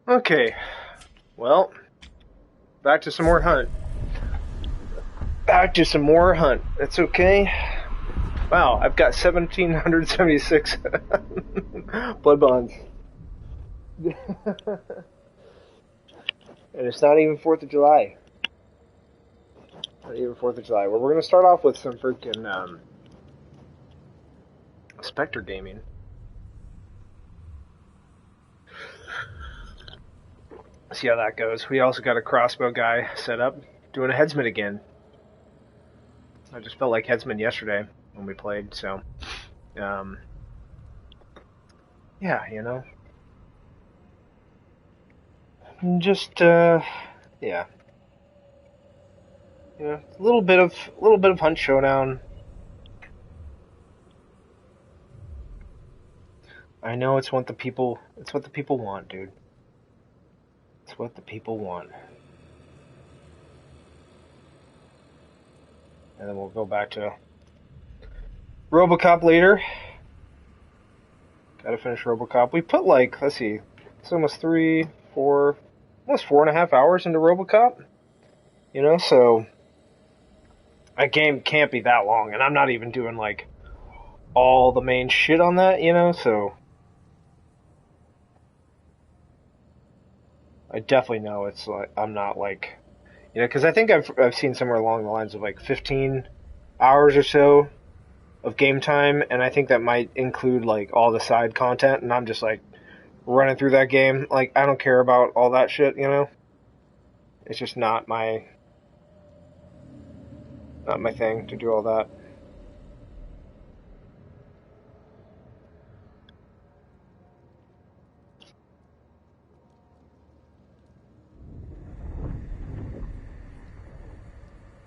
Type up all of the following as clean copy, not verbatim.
Okay, well, back to some more hunt. Back to some more hunt. That's okay. Wow, I've got 1,776 blood bonds. And it's not even 4th of July. Not even 4th of July. Well, we're going to start off with some freaking Spectre gaming. See how that goes. We also got a crossbow guy set up, doing a headsman again. I just felt like headsman yesterday when we played, so um, yeah, just yeah, a little bit of hunt showdown. I know it's what the people want, dude. It's what the people want. And then we'll go back to RoboCop later. Gotta finish RoboCop. We put like, let's see, it's almost 4.5 hours into RoboCop. So a game can't be that long, and I'm not even doing like all the main shit on that, so I definitely know it's like I'm not like, because I think I've seen somewhere along the lines of like 15 hours or so of game time, and I think that might include like all the side content, and I'm just like running through that game. Like I don't care about all that shit. It's just not my thing to do all that.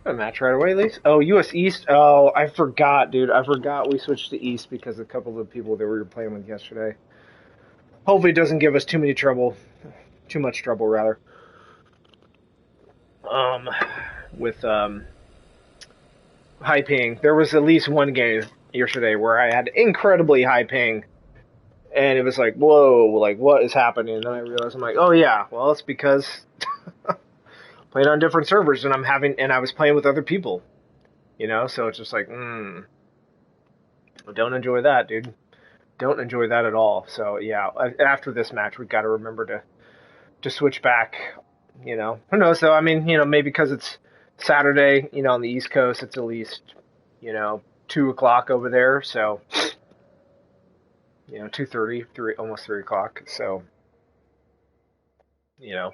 A match right away, at least. Oh, U.S. East. Oh, I forgot, dude. I forgot we switched to East because a couple of people that we were playing with yesterday. Hopefully, it doesn't give us too much trouble, rather. Um, with high ping. There was at least one game yesterday where I had incredibly high ping, and it was like, whoa, like what is happening? And then I realized I'm like, oh yeah, well it's because playing on different servers, and I was playing with other people, so it's just like, I don't enjoy that, dude. Don't enjoy that at all. So yeah, after this match, we've got to remember to switch back. Who knows though? I mean, maybe because it's Saturday, on the East Coast, it's at least 2 o'clock over there. So 2:30, almost 3 o'clock. So you know,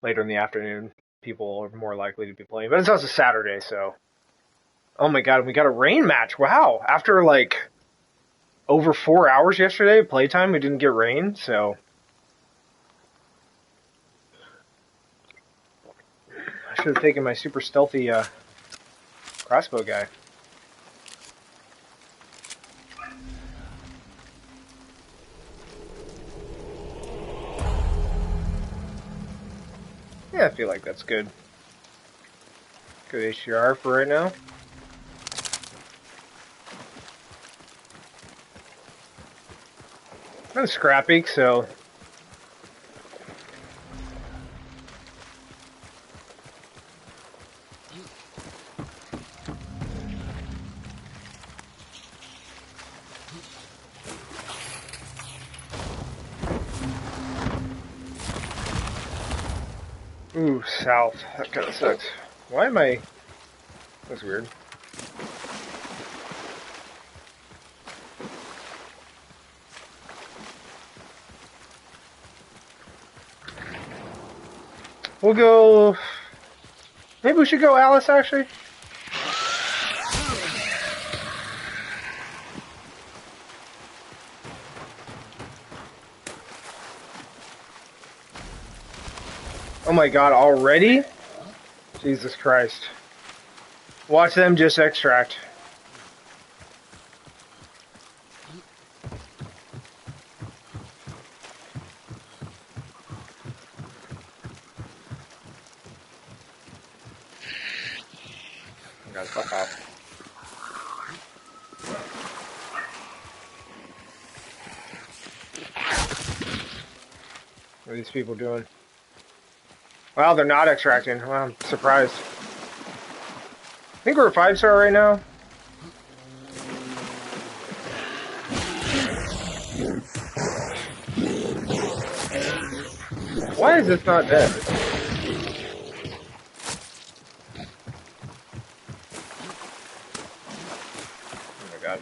later in the afternoon, people are more likely to be playing. But it's also Saturday, so oh my god, we got a rain match. Wow, after like over 4 hours yesterday playtime, we didn't get rain. So I should have taken my super stealthy crossbow guy. Yeah, I feel like that's good. Good HDR for right now. I'm scrappy, so ooh, south. That kind of sucks. Why am I? That's weird. We'll go. Maybe we should go Alice, actually. Oh my god, already? Jesus Christ. Watch them just extract. Oh god, fuck off. What are these people doing? Wow, they're not extracting. Well, I'm surprised. I think we're a 5-star right now. Why is this not dead? Oh my god.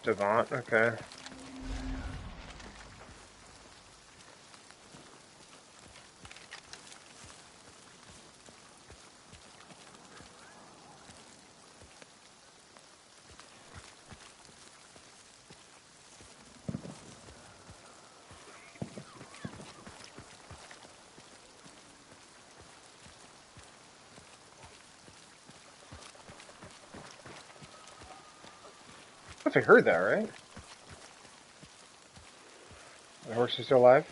Devant, okay. I think I heard that, right? The horse is still alive?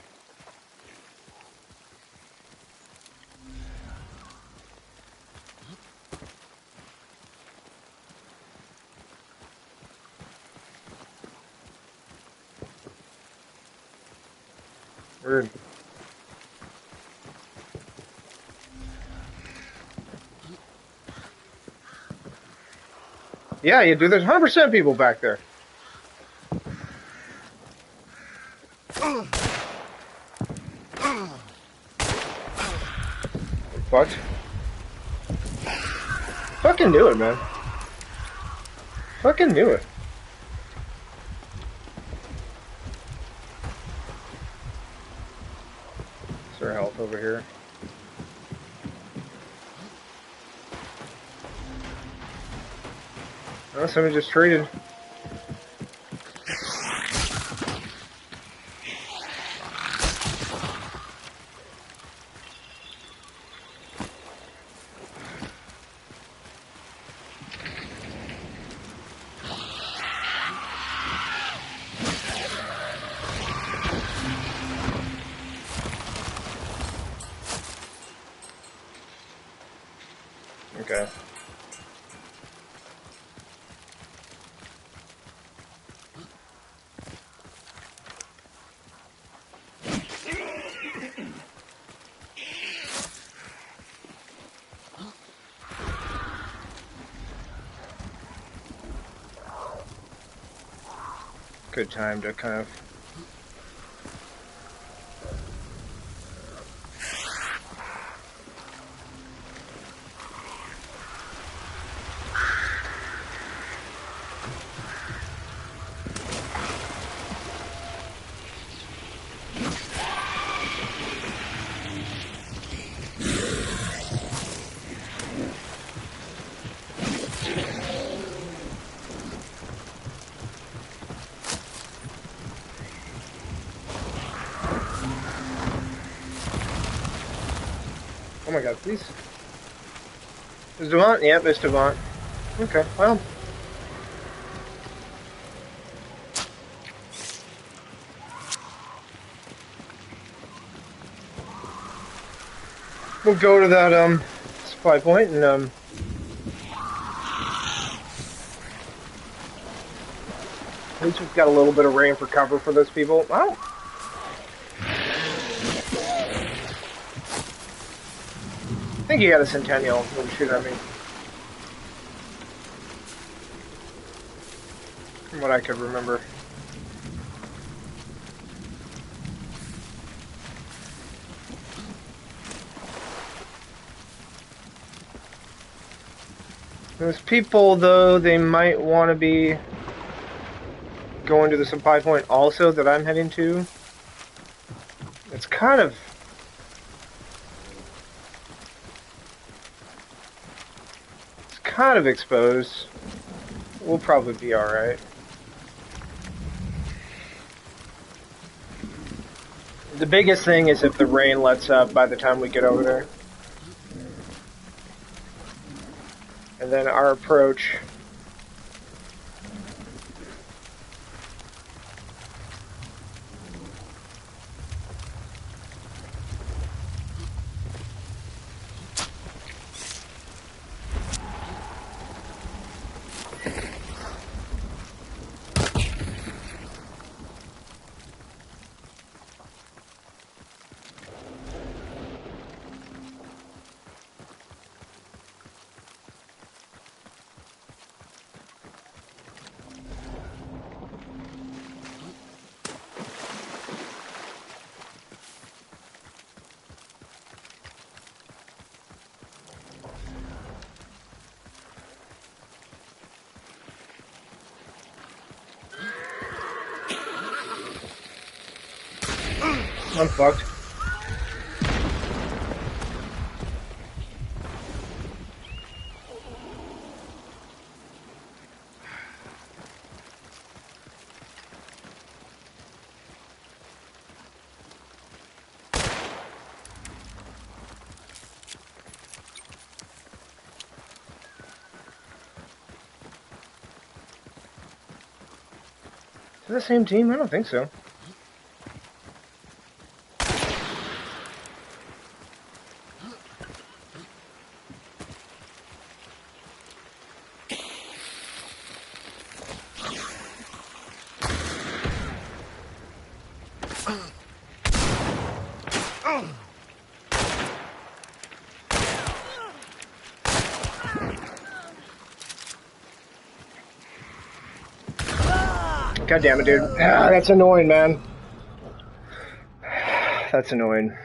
Weird. Yeah, you do. There's 100% people back there. Fucked. Fucking knew it, man. Fucking knew it. Is there health over here? Oh, somebody just traded. Okay. Good time to kind of... Oh my god, please. Is Devant? Yep, it's Devant. Okay, well. We'll go to that, supply point and, at least we've got a little bit of rain for cover for those people. Well. I think he had a Centennial when shoot at me. From what I could remember. Those people, though, they might want to be going to the supply point also that I'm heading to. It's kind of... exposed. We'll probably be alright. The biggest thing is if the rain lets up by the time we get over there. And then our approach... I'm fucked. Is it the same team? I don't think so. God damn it, dude. Ah, that's annoying, man. That's annoying.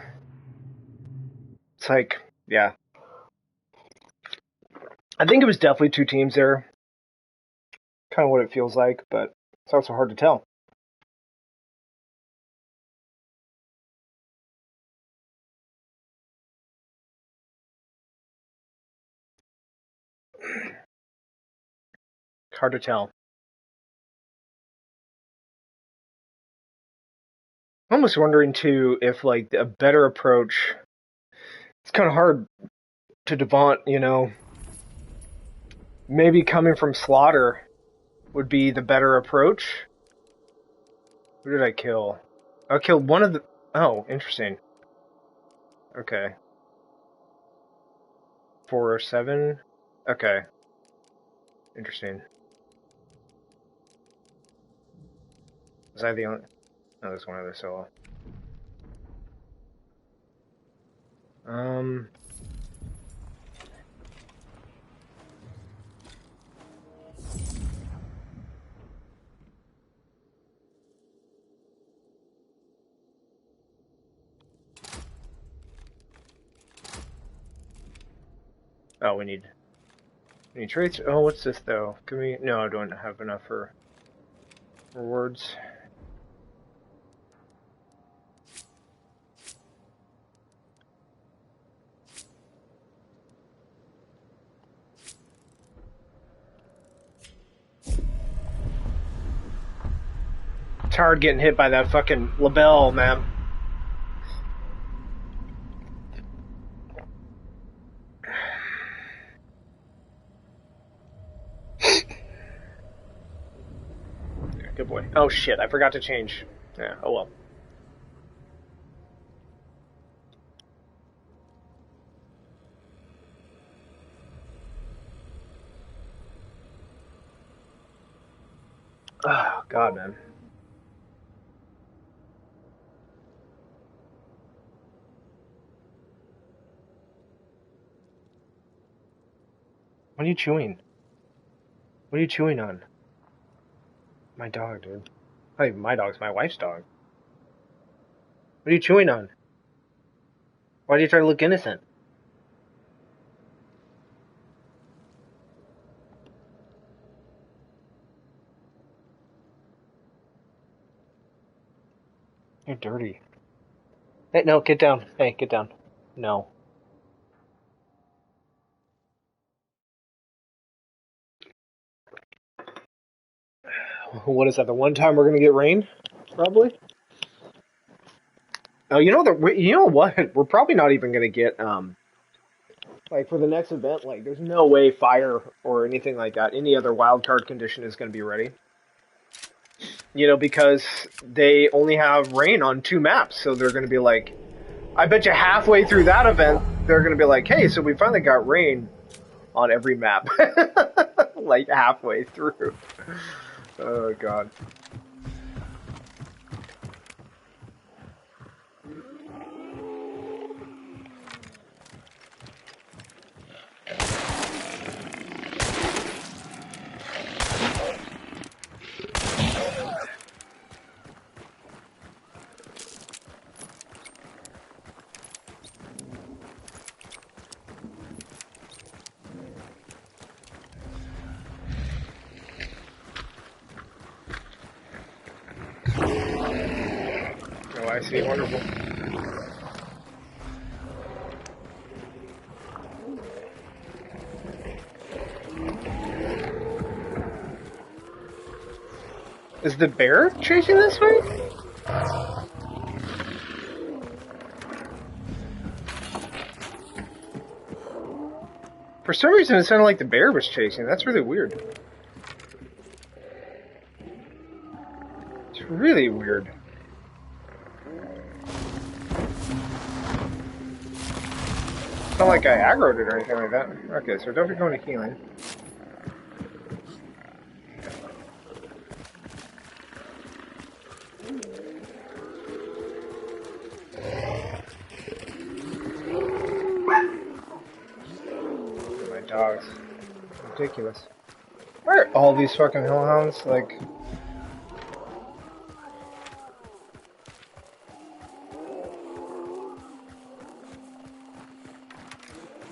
It's like, yeah. I think it was definitely two teams there. Kind of what it feels like, but it's also hard to tell. It's hard to tell. I'm almost wondering, too, if, like, a better approach... It's kind of hard to devant, you know. Maybe coming from Slaughter would be the better approach. Who did I kill? I killed one of the... Oh, interesting. Okay. 4 or 7? Okay. Interesting. Was I the only... No, there's one other solo. Oh, we need traits. Oh, what's this though? Can we? No, I don't have enough for rewards. It's hard getting hit by that fucking label, man. Good boy. Oh shit, I forgot to change. Yeah, oh well. Oh god, man. What are you chewing? What are you chewing on? My dog, dude. Hey, my dog's my wife's dog. What are you chewing on? Why do you try to look innocent? You're dirty. Hey, no, get down. Hey, get down. No. What is that? The one time we're gonna get rain? Probably. Oh, you know you know what? We're probably not even gonna get like for the next event. Like, there's no way fire or anything like that, any other wild card condition is gonna be ready. You know, because they only have rain on 2 maps, so they're gonna be like, I bet you halfway through that event, they're gonna be like, hey, so we finally got rain on every map, like halfway through. Oh god. I see. Wonderful. Is the bear chasing this way? For some reason, it sounded like the bear was chasing. That's really weird. It's really weird. It's not like I aggroed it or anything like that. Okay, so don't be going to healing. My dogs. Ridiculous. Why are all these fucking hellhounds, like...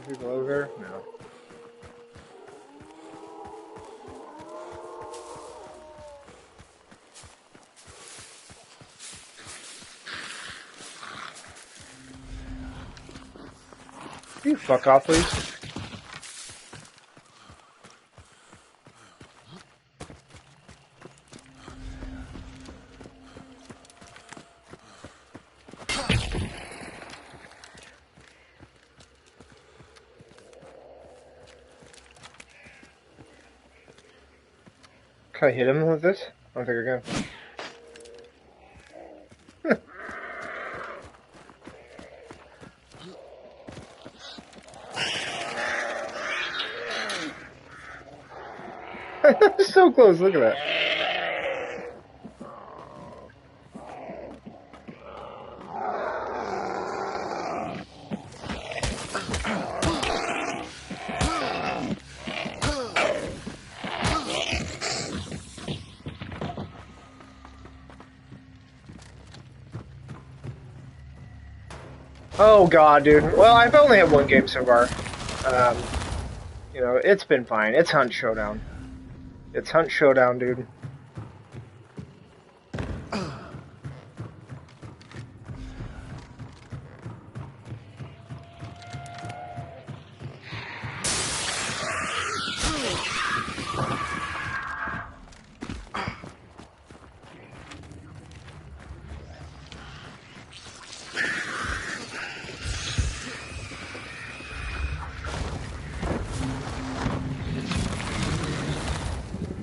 People over there? No. Can you fuck off, please? Can I hit him with this? I don't think I can. So close, look at that. Oh god, dude. Well, I've only had one game so far. You know, it's been fine. It's Hunt Showdown. It's Hunt Showdown, dude.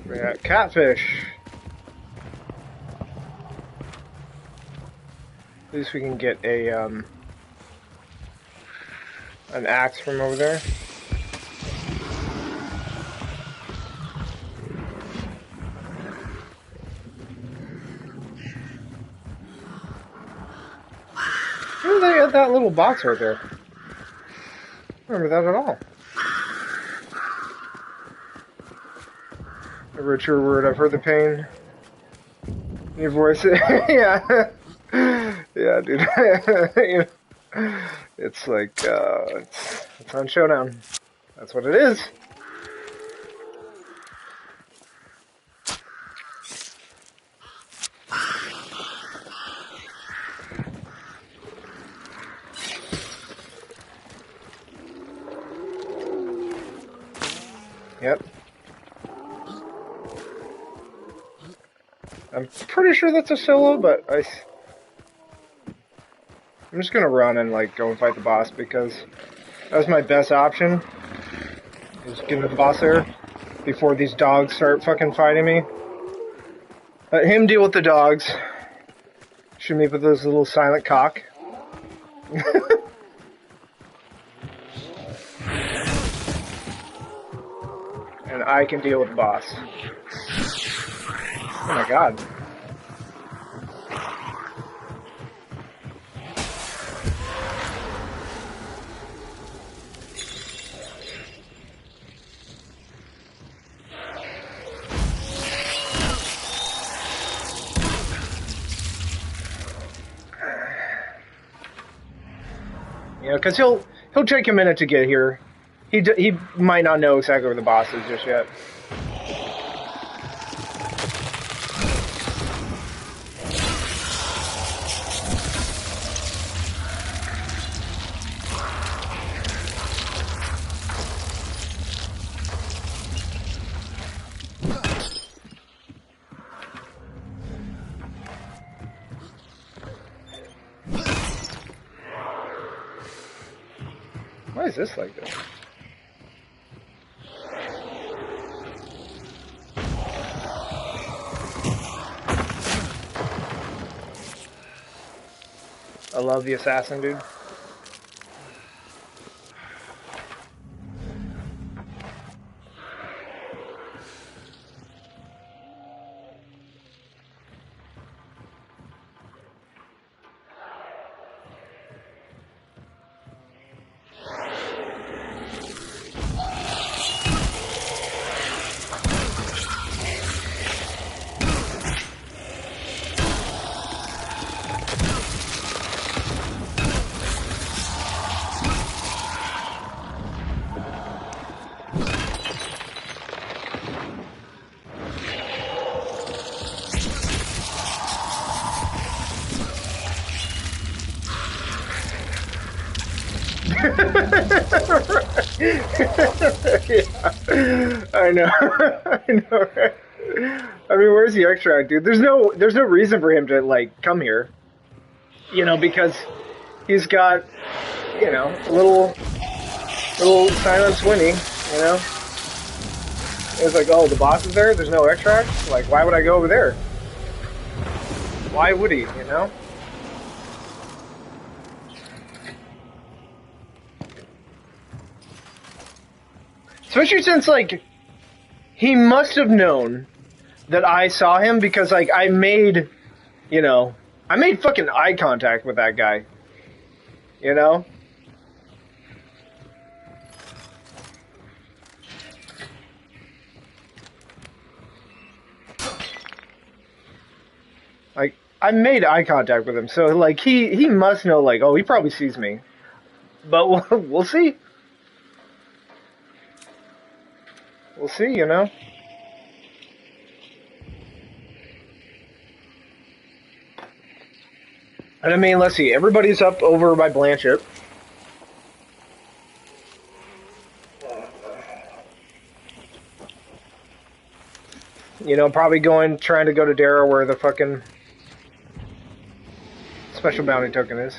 We got catfish. At least we can get a an axe from over there. Where did they get that little box right there? I don't remember that at all. A richer word, I've heard the pain in your voice. Yeah. Yeah, dude. You know, it's like, it's on Showdown. That's what it is. Yep. I'm pretty sure that's a solo, but I'm just gonna run and like go and fight the boss because that was my best option. Is get the boss there before these dogs start fucking fighting me. Let him deal with the dogs. Shoot me with this little silent cock. And I can deal with the boss. Oh my god. You know, because he'll take a minute to get here. He might not know exactly where the boss is just yet. this like this? I love the assassin, dude. Yeah. I know. I know, right? I mean, where's the extract, dude? There's no reason for him to like come here. You know, because he's got, you know, a little silent Swinny, you know? It's like, oh, the boss is there? There's no extract? Like, why would I go over there? Why would he, you know? Especially since, like, he must have known that I saw him because, like, I made fucking eye contact with that guy. You know? Like, I made eye contact with him, so, like, he must know, like, oh, he probably sees me. But we'll see. We'll see, you know? And I mean, let's see, everybody's up over by Blanchett. You know, probably trying to go to Darrow where the fucking special bounty token is.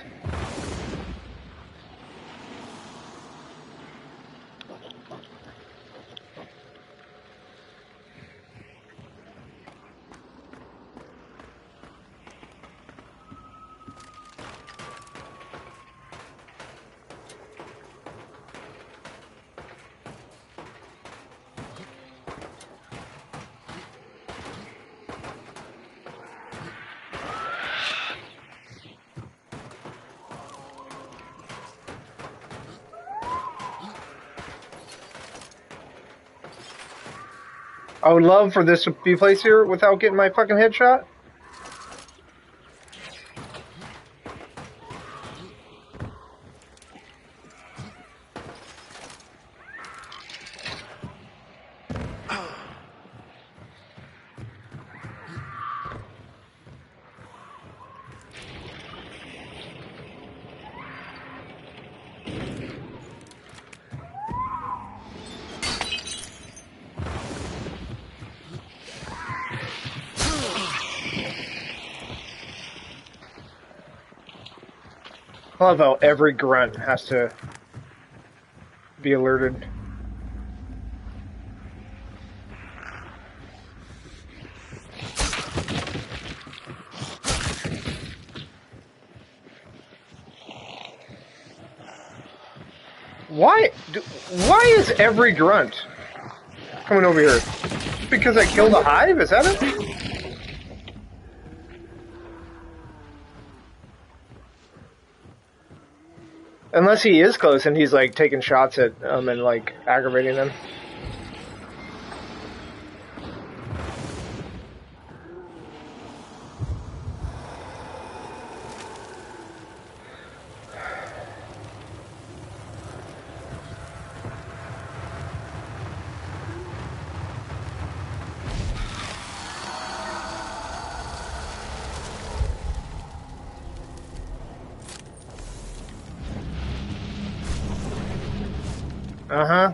I would love for this to be placed here without getting my fucking headshot. I love how every grunt has to be alerted. Why is every grunt coming over here? Because I killed a hive? Is that it? Unless he is close and he's like taking shots at them and like aggravating them. Uh-huh.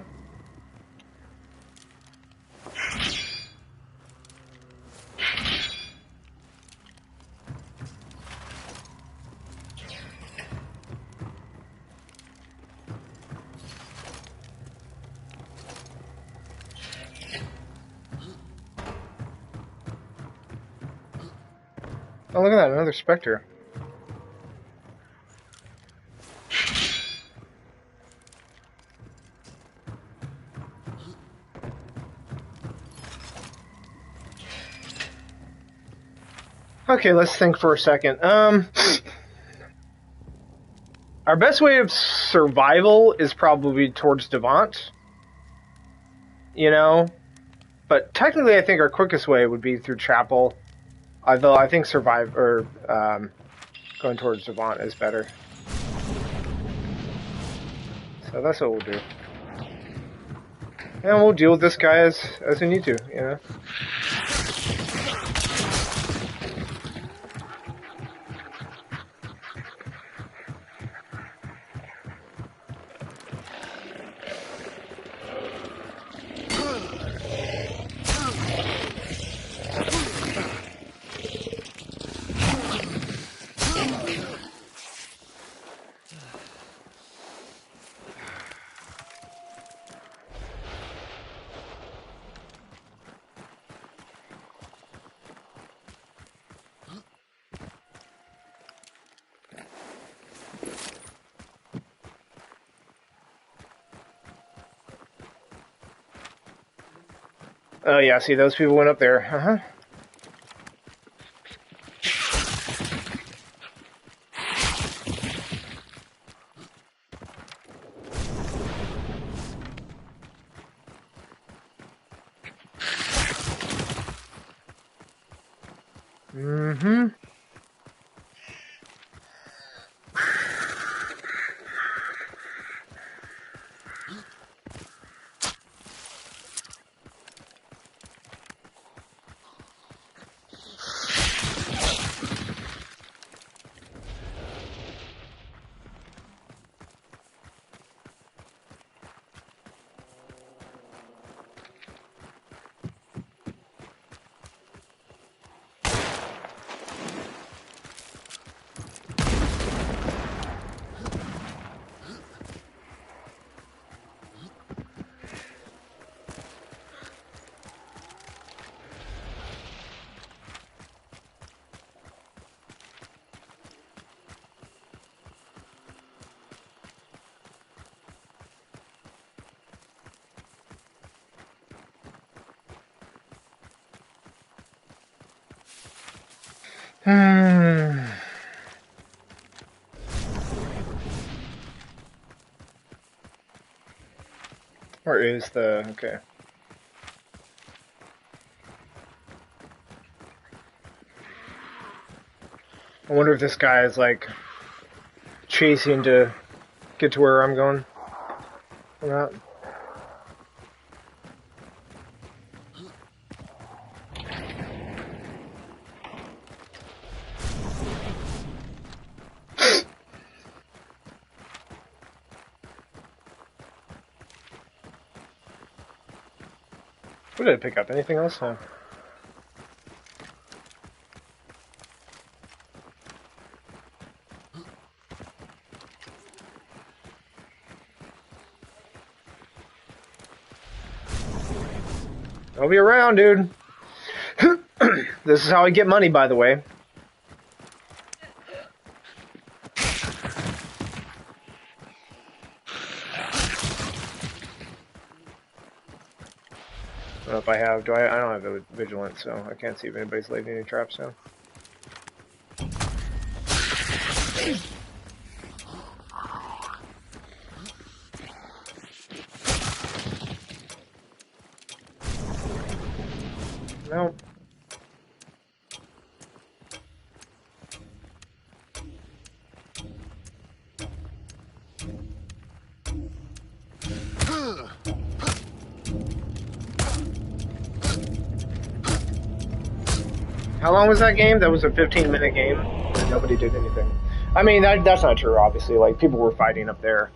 Oh, look at that, another Spectre. Okay, let's think for a second. Our best way of survival is probably towards Devant. You know? But technically, I think our quickest way would be through Chapel. Although I think going towards Devant is better. So that's what we'll do. And we'll deal with this guy as we need to, you know? Oh yeah, see, those people went up there. Uh-huh. Mm-hmm. Hmm. Where is the... Okay. I wonder if this guy is, like, chasing to get to where I'm going. Or not. What did I pick up? Anything else? No. I'll be around, dude. This is how I get money, by the way. I don't know if I have. I don't have a vigilance, so I can't see if anybody's laid any traps down. No. How long was that game? That was a 15-minute game. And nobody did anything. I mean, that's not true, obviously. Like, people were fighting up there.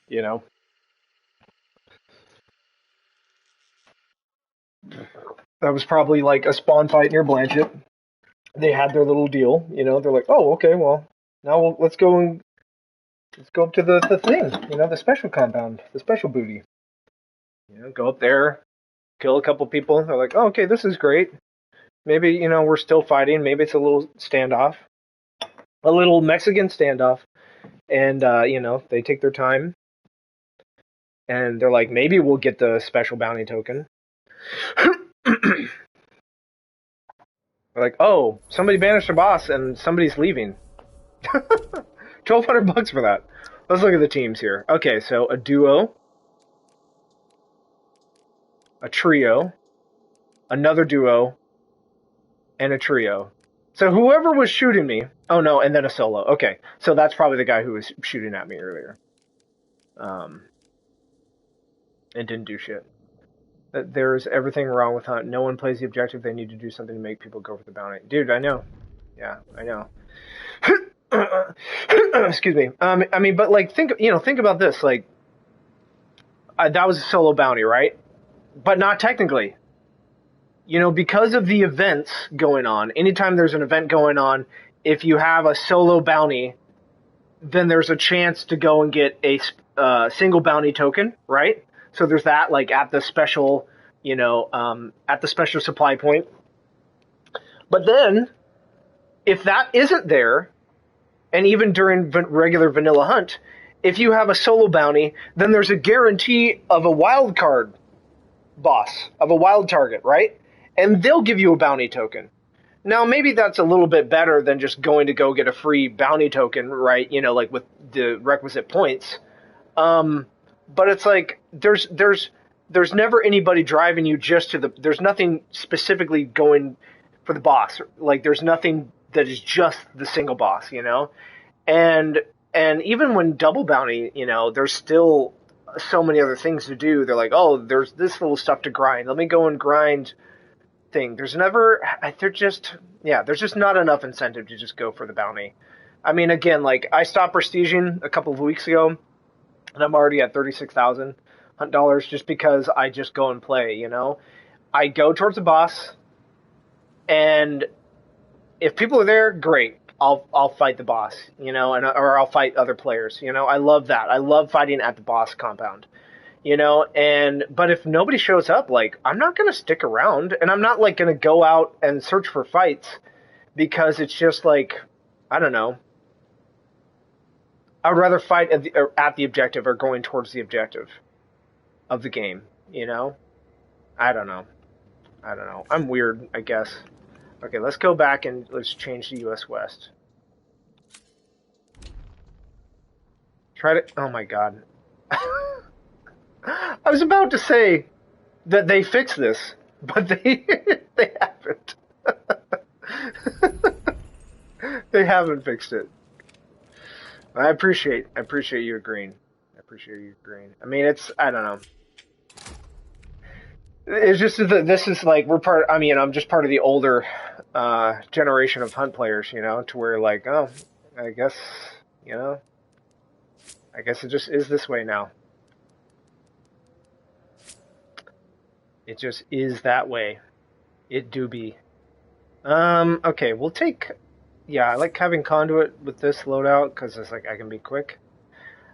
You know? That was probably like a spawn fight near Blanchett. They had their little deal, you know. They're like, oh, okay, well, now let's go up to the thing, you know, the special compound, the special booty. You know, go up there, kill a couple people. They're like, oh, okay, this is great. Maybe, we're still fighting. Maybe it's a little standoff, a little Mexican standoff. And, they take their time and they're like, maybe we'll get the special bounty token. They're like, oh, somebody banished a boss and somebody's leaving. $1,200 for that. Let's look at the teams here. Okay, so a duo, a trio, another duo, and a trio. So whoever was shooting me, oh no, and then a solo. Okay, so that's probably the guy who was shooting at me earlier. And didn't do shit. There's everything wrong with Hunt. No one plays the objective. They need to do something to make people go for the bounty. Dude, I know. Yeah, I know. Excuse me. I mean, but like, think about this. Like, that was a solo bounty, right? But not technically. Because of the events going on, anytime there's an event going on, if you have a solo bounty, then there's a chance to go and get a single bounty token, right? So there's that, like, at the special, at the special supply point. But then, if that isn't there, and even during regular vanilla hunt, if you have a solo bounty, then there's a guarantee of a wild card boss, of a wild target, right? And they'll give you a bounty token. Now, maybe that's a little bit better than just going to go get a free bounty token, right? Like with the requisite points. But it's like, there's never anybody driving you just to there's nothing specifically going for the boss. Like, there's nothing that is just the single boss, And even when double bounty, there's still so many other things to do. They're like, oh, there's this little stuff to grind. Let me go and grind thing. There's just not enough incentive to just go for the bounty. I mean, again, like, I stopped prestiging a couple of weeks ago, and I'm already at 36,000 hunt dollars just because I just go and play, I go towards the boss, and if people are there, great. I'll fight the boss, or I'll fight other players, I love that. I love fighting at the boss compound, but if nobody shows up, like, I'm not going to stick around, and I'm not, like, going to go out and search for fights, because it's just, like, I don't know. I would rather fight at the objective or going towards the objective of the game, I don't know. I'm weird, I guess. Okay, let's go back and let's change to US West. Try to... Oh my god. I was about to say that they fixed this, but they haven't. They haven't fixed it. I appreciate you agreeing. I mean, I don't know. It's just that this is like, I'm just part of the older generation of hunt players, to where, like, oh, I guess it just is this way now. It just is that way. It do be. Okay, we'll take... Yeah, I like having Conduit with this loadout, because it's like, I can be quick.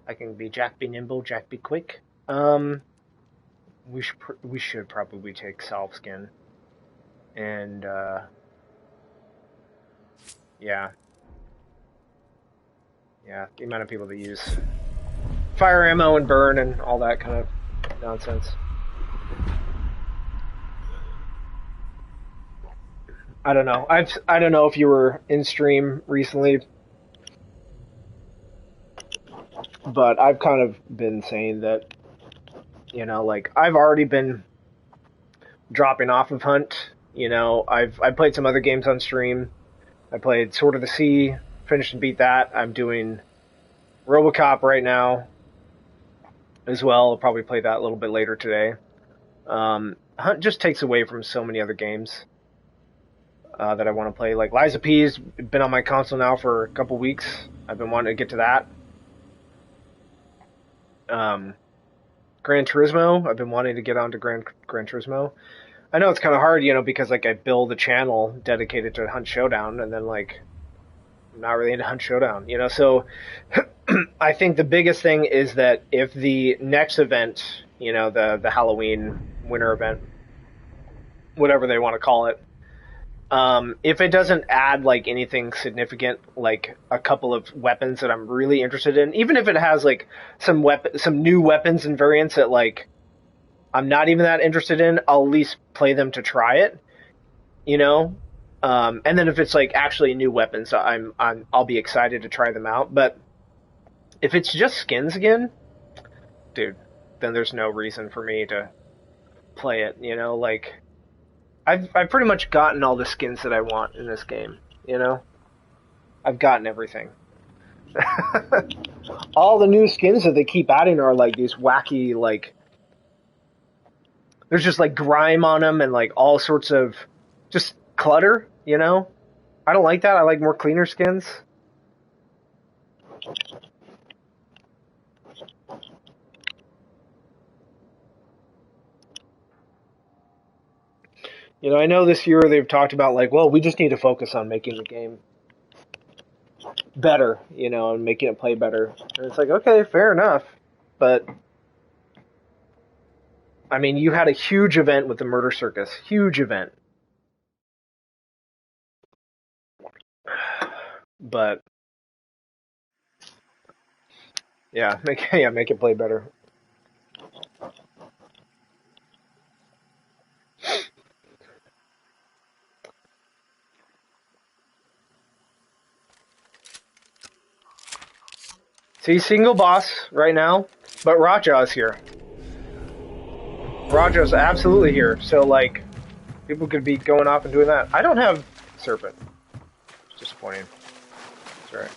I can be Jack be nimble, Jack be quick. We should probably take Salve Skin. And, yeah. Yeah, the amount of people that use fire ammo and burn and all that kind of nonsense. I don't know. I don't know if you were in stream recently, but I've kind of been saying that, like, I've already been dropping off of Hunt. I played some other games on stream. I played Sword of the Sea, finished and beat that. I'm doing RoboCop right now as well. I'll probably play that a little bit later today. Hunt just takes away from so many other games that I want to play. Like, Lies of P's been on my console now for a couple weeks. I've been wanting to get to that. Gran Turismo, I've been wanting to get onto Gran Turismo. I know it's kind of hard, because, like, I build a channel dedicated to Hunt Showdown, and then, like, I'm not really into Hunt Showdown, so I think the biggest thing is that if the next event, the Halloween winter event, whatever they want to call it, If it doesn't add like anything significant, like a couple of weapons that I'm really interested in, even if it has like some new weapons and variants that like I'm not even that interested in, I'll at least play them to try it, you know. And then if it's like actually new weapons, I'll be excited to try them out. But if it's just skins again, dude, then there's no reason for me to play it, you know. Like I've pretty much gotten all the skins that I want in this game, you know. I've gotten everything. All the new skins that they keep adding are like these wacky, like there's just like grime on them and like all sorts of just clutter, you know. I don't like that. I like more cleaner skins. You know, I know this year they've talked about like, well, we just need to focus on making the game better, you know, and making it play better. And it's like, okay, fair enough. But I mean, you had a huge event with the Murder Circus. Huge event. But yeah, make it play better. See, single boss right now, but Raja's here. Raja's absolutely here. So like, people could be going off and doing that. I don't have Serpent. It's disappointing. That's right.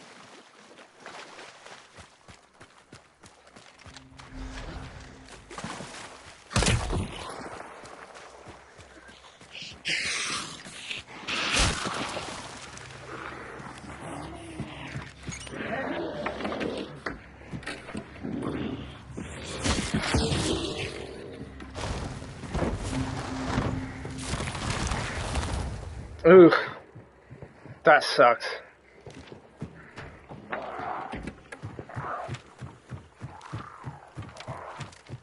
Ooh, that sucks.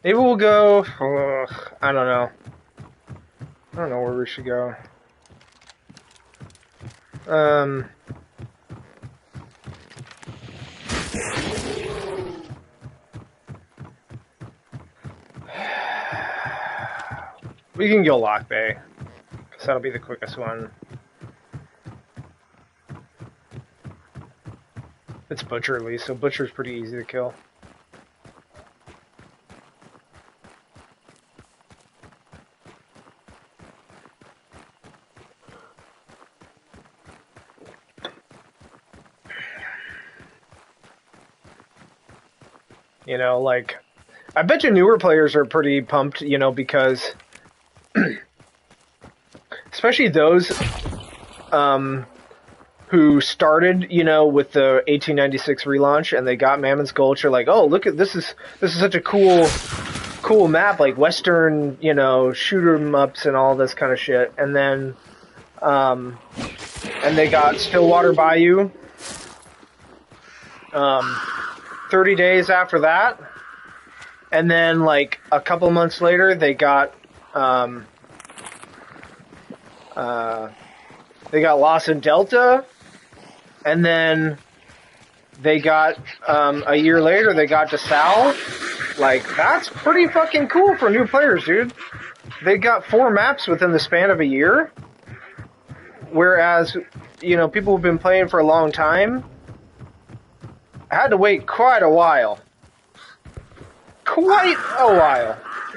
Maybe we'll go. I don't know. I don't know where we should go. We can go Lock Bay, because that'll be the quickest one. It's Butcher at least, so Butcher's pretty easy to kill. You know, like, I bet you newer players are pretty pumped, you know, because especially those who started, you know, with the 1896 relaunch and they got Mammon's Gulch are like, oh, look at this is such a cool map, like Western, you know, shoot 'em ups and all this kind of shit. And then and they got Stillwater Bayou 30 days after that. And then like a couple months later they got Lawson Delta, and then they got a year later they got DeSalle. Like, that's pretty fucking cool for new players, dude. They got 4 maps within the span of a year, whereas, you know, people who've been playing for a long time had to wait quite a while.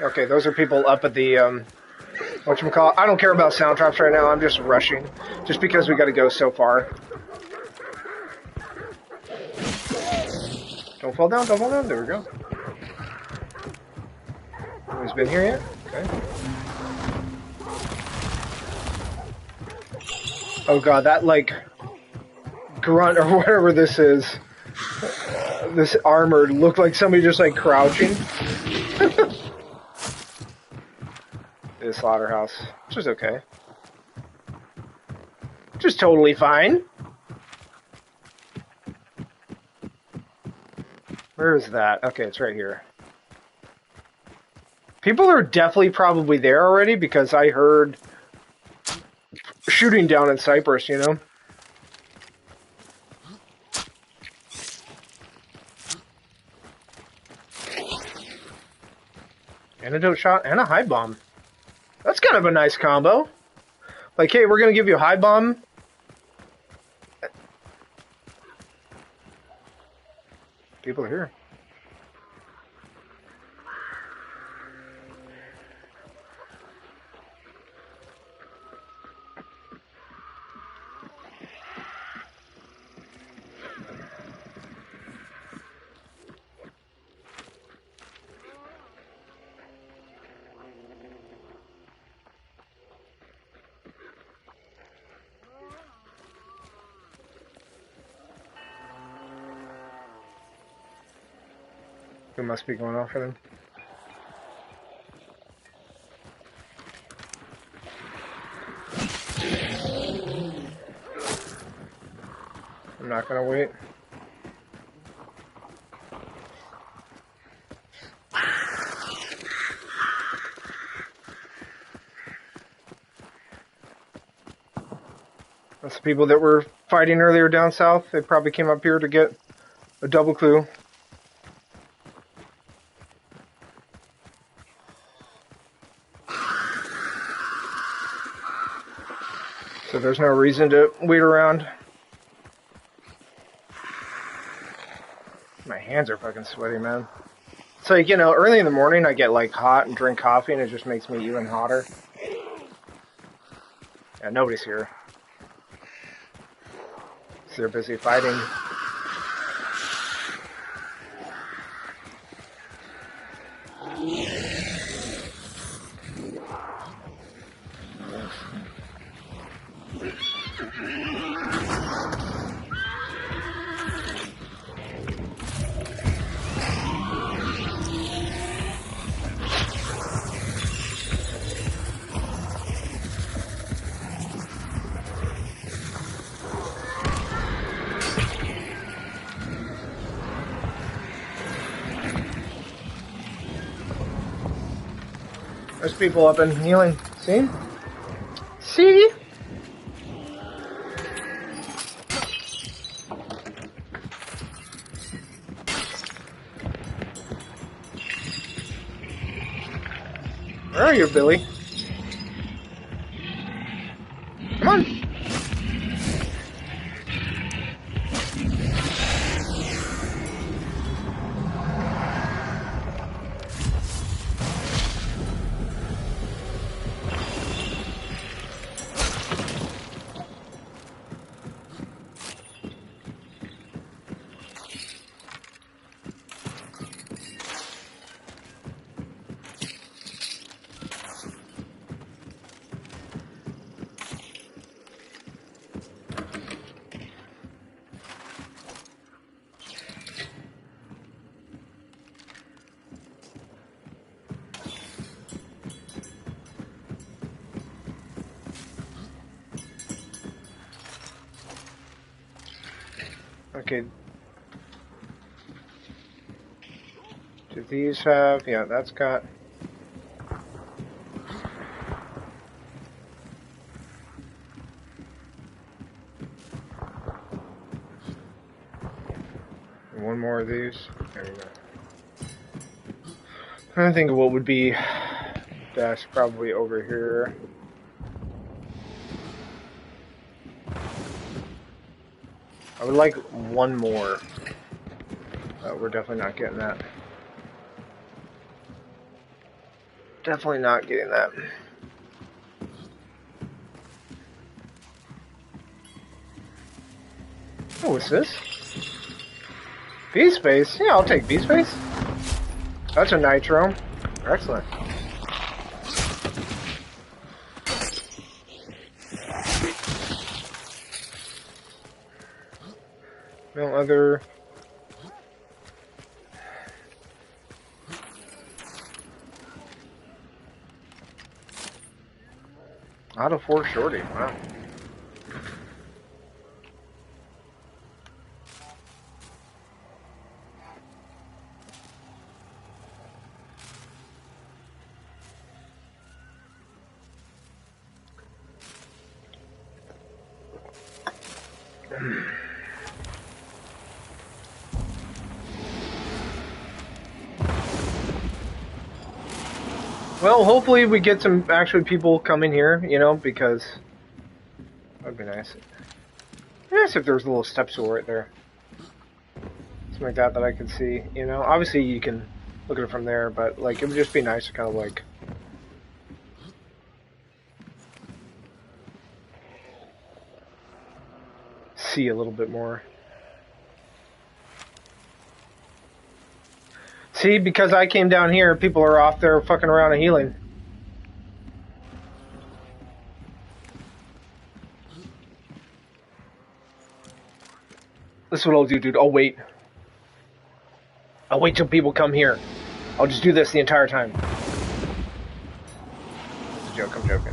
Okay, those are people up at the whatchamacallit. I don't care about sound traps right now. I'm just rushing, just because we got to go so far. Don't fall down. Don't fall down. There we go. Who's been here yet? Okay. Oh god, that like grunt or whatever this is. This armored looked like somebody just like crouching. The slaughterhouse, which is okay. Which is totally fine. Where is that? Okay, it's right here. People are definitely probably there already because I heard shooting down in Cyprus, you know? Antidote shot and a high bomb. That's kind of a nice combo. Like, hey, we're gonna give you a high bomb. People are here. It must be going off for them. I'm not gonna wait. That's the people that were fighting earlier down south. They probably came up here to get a double clue. So there's no reason to wait around. My hands are fucking sweaty, man. It's like, you know, early in the morning I get like hot and drink coffee and it just makes me even hotter. Yeah, nobody's here. So they're busy fighting. There's people up and healing. See? See? Where are you, Billy? Come on. Okay. Do these have... Yeah, that's got... One more of these. There we go. I'm trying to think of what would be best. Probably over here. I would like one more. We're definitely not getting that. Definitely not getting that. Oh, what's this? B-Space? Yeah, I'll take B-Space. That's a nitro. Excellent. No other... Out of 4 shorty, wow. Well, hopefully we get some actually people coming here, you know, because that'd be nice. Nice if there was a little step stool right there. Something like that I could see, you know. Obviously you can look at it from there, but like it would just be nice to kind of like see a little bit more. See, because I came down here, people are off there fucking around and healing. This is what I'll do, dude. I'll wait. I'll wait till people come here. I'll just do this the entire time. It's a joke, I'm joking.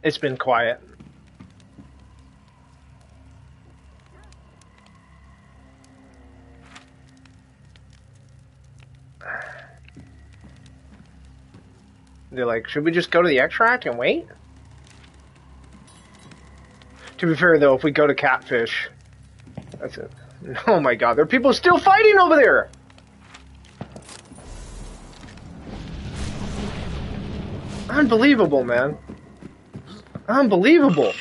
It's been quiet. They're like, should we just go to the extract and wait? To be fair, though, if we go to Catfish, that's it. Oh my god, there are people still fighting over there! Unbelievable, man. Unbelievable.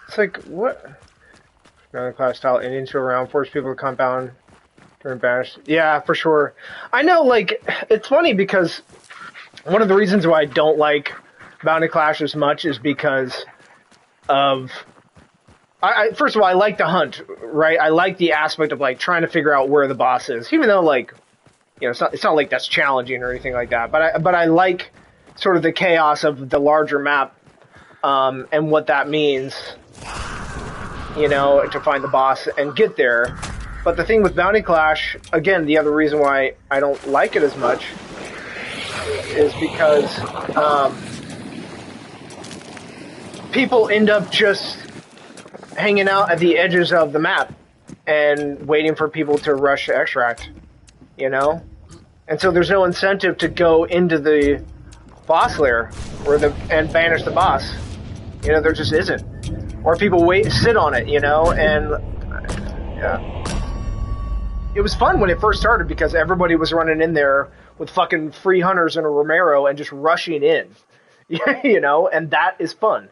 It's like, what? Class style Indians who around, force people to compound during banish. Yeah, for sure. I know, like, it's funny because one of the reasons why I don't like Bounty Clash as much is because of... first of all, I like the hunt, right? I like the aspect of, like, trying to figure out where the boss is. Even though, like, you know, it's not like that's challenging or anything like that. But I like sort of the chaos of the larger map, and what that means, you know, to find the boss and get there. But the thing with Bounty Clash, again, the other reason why I don't like it as much is because people end up just hanging out at the edges of the map and waiting for people to rush to extract, you know? And so there's no incentive to go into the boss lair and banish the boss. You know, there just isn't. Or people sit on it, you know, and yeah. It was fun when it first started because everybody was running in there with fucking free hunters and a Romero and just rushing in, you know, and that is fun.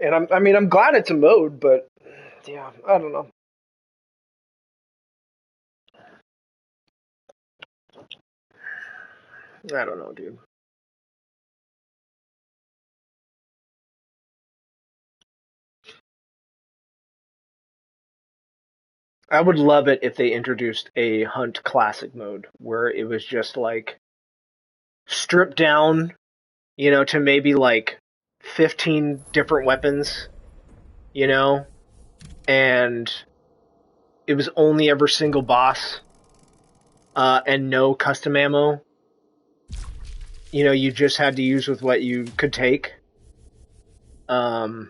And I'm glad it's a mode, but yeah, I don't know. I don't know, dude. I would love it if they introduced a hunt classic mode where it was just like stripped down, you know, to maybe like 15 different weapons, you know, and it was only ever single boss, and no custom ammo. You know, you just had to use with what you could take. I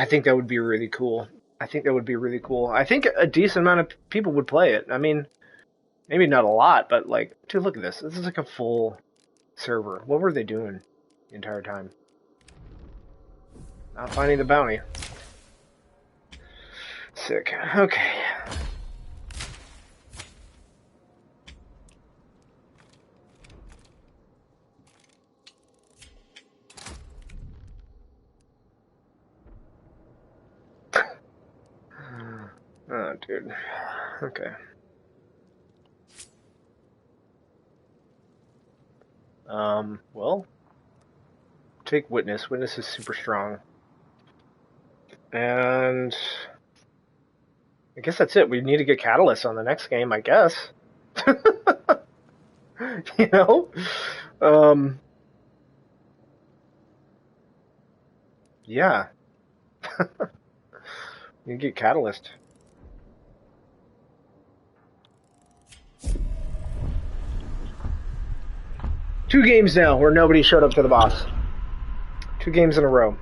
think that would be really cool. I think a decent amount of people would play it. I mean, maybe not a lot, but like, dude, look at this. This is like a full server. What were they doing the entire time? Not finding the bounty. Sick. Okay. Oh, dude. Okay. Well, take Witness. Witness is super strong. And I guess that's it. We need to get Catalyst on the next game, I guess. You know? Um, yeah. You get Catalyst. Two games now where nobody showed up to the boss. 2 games in a row.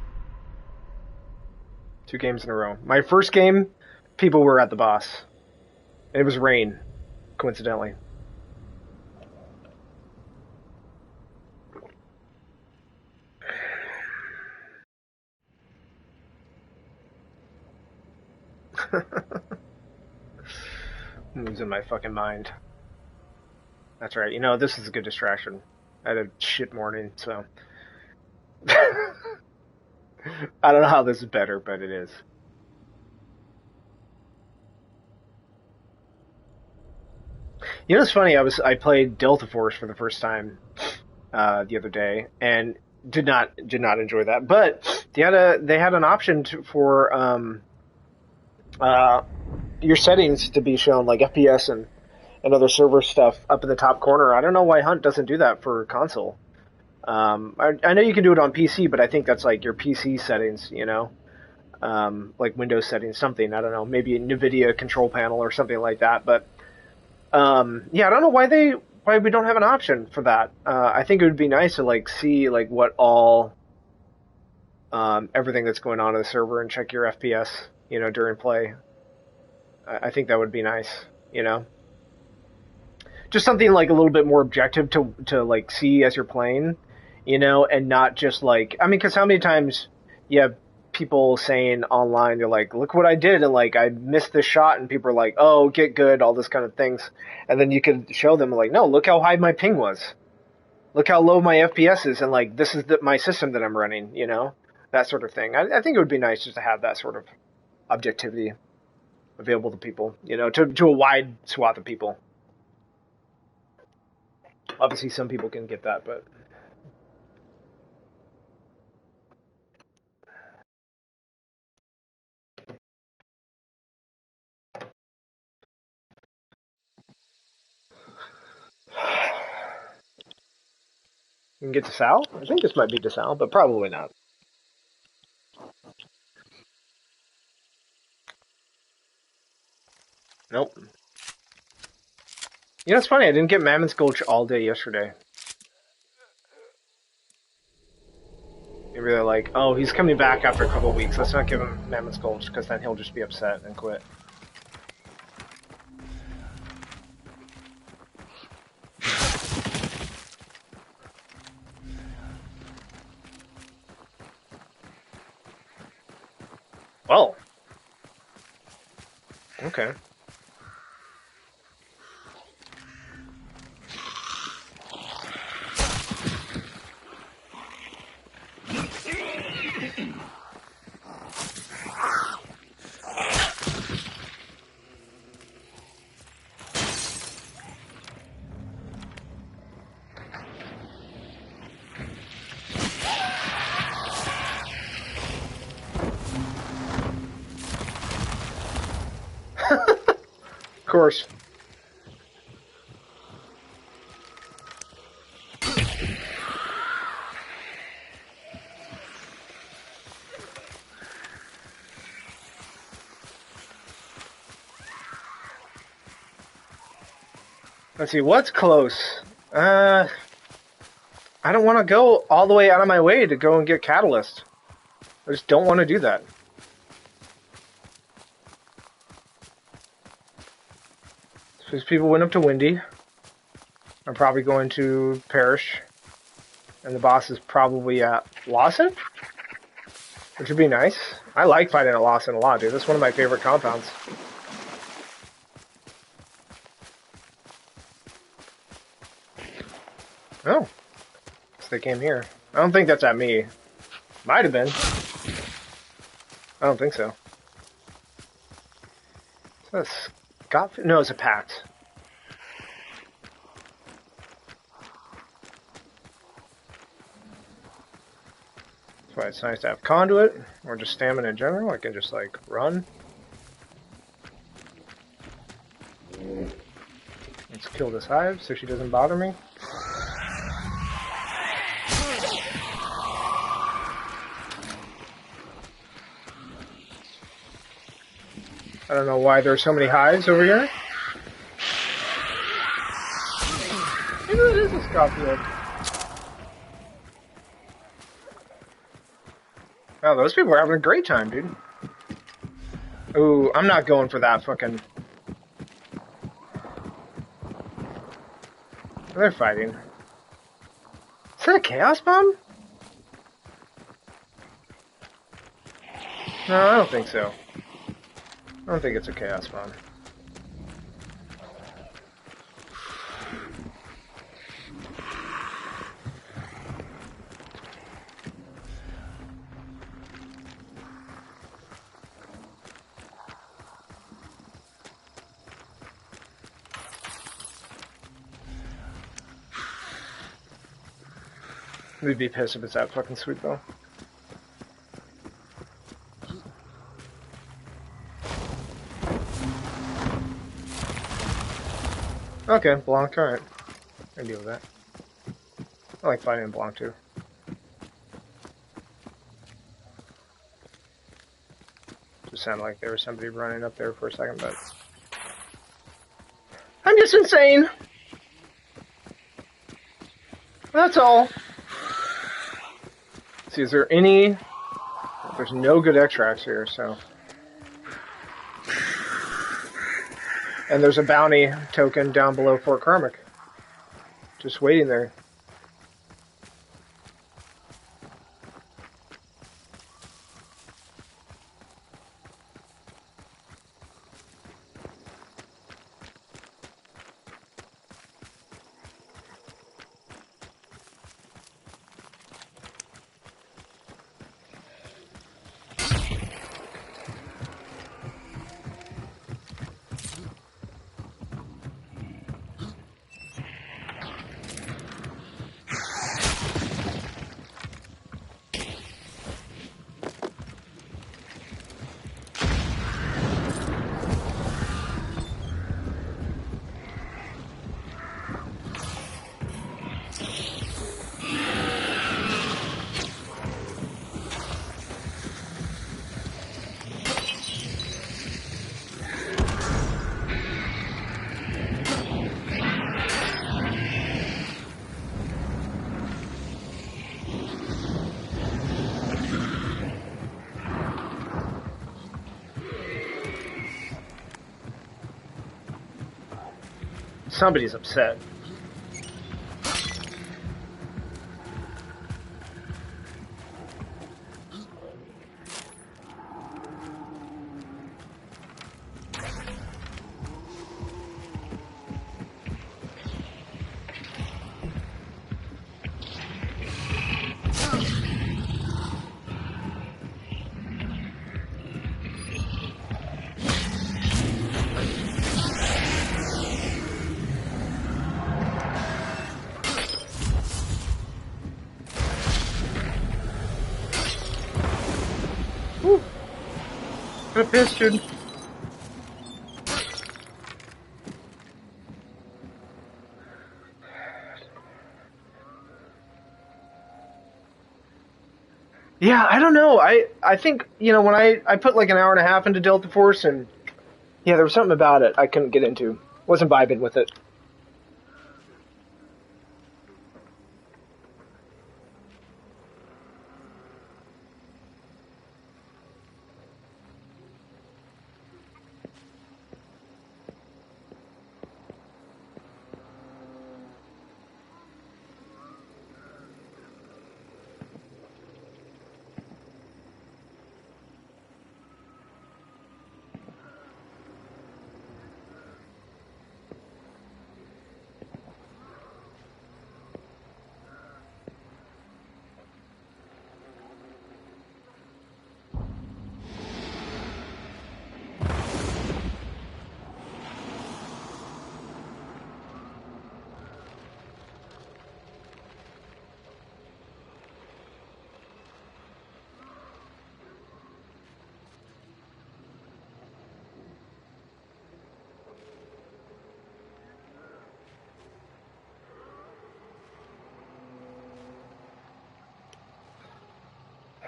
2 games in a row. My first game, people were at the boss. And it was rain, coincidentally. I'm losing my fucking mind. That's right. You know, this is a good distraction. I had a shit morning, so. I don't know how this is better, but it is. You know, it's funny. I played Delta Force for the first time the other day, and did not enjoy that. But they had an option for uh, your settings to be shown, like FPS and other server stuff up in the top corner. I don't know why Hunt doesn't do that for console. I know you can do it on PC, but I think that's like your PC settings, you know, like Windows settings, something. I don't know, maybe a NVIDIA control panel or something like that. But yeah, I don't know why we don't have an option for that. I think it would be nice to like see like what all everything that's going on in the server and check your FPS, you know, during play. I think that would be nice, you know. Just something like a little bit more objective to like see as you're playing, you know, and not just like, I mean, because how many times you have people saying online, they're like, look what I did, and like I missed this shot, and people are like, oh, get good, all this kind of things, and then you can show them like, no, look how high my ping was, look how low my FPS is, and like this is my system that I'm running, you know, that sort of thing. I think it would be nice just to have that sort of objectivity available to people, you know, to a wide swath of people. Obviously, some people can get that, but you can get to Sal. I think this might be to Sal, but probably not. Nope. You know, it's funny. I didn't get Mammoth Gulch all day yesterday. Maybe they're like, oh, he's coming back after a couple of weeks. Let's not give him Mammoth Gulch, because then he'll just be upset and quit. Well. Okay. Of course. Let's see, what's close? I don't want to go all the way out of my way to go and get Catalyst. I just don't want to do that. Because people went up to Windy. I'm probably going to Parish. And the boss is probably at Lawson? Which would be nice. I like fighting at Lawson a lot, dude. That's one of my favorite compounds. Oh. So they came here. I don't think that's at me. Might have been. I don't think so. Is that a Scott? No, it's a Pact. why it's nice to have conduit, or just stamina in general. I can just, like, run. Let's kill this hive so she doesn't bother me. I don't know why there's so many hives over here. Maybe it is a Scofield. Wow, those people are having a great time, dude. Ooh, I'm not going for that fucking... They're fighting. Is that a Chaos Bomb? No, I don't think so. I don't think it's a Chaos Bomb. We'd be pissed if it's that fucking sweet, though. Okay, Blanc, alright. I can deal with that. I like fighting in Blanc, too. Just sounded like there was somebody running up there for a second, but... I'm just insane! That's all. See, is there any... There's no good extracts here, so... And there's a bounty token down below Fort Karmic. Just waiting there. Somebody's upset. A piston. Yeah, I don't know. I think, you know, when I put like an hour and a half into Delta Force, and yeah, there was something about it I couldn't get into. Wasn't vibing with it.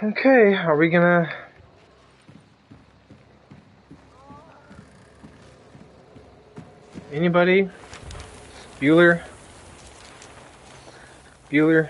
Okay, are we gonna... Anybody? Bueller? Bueller?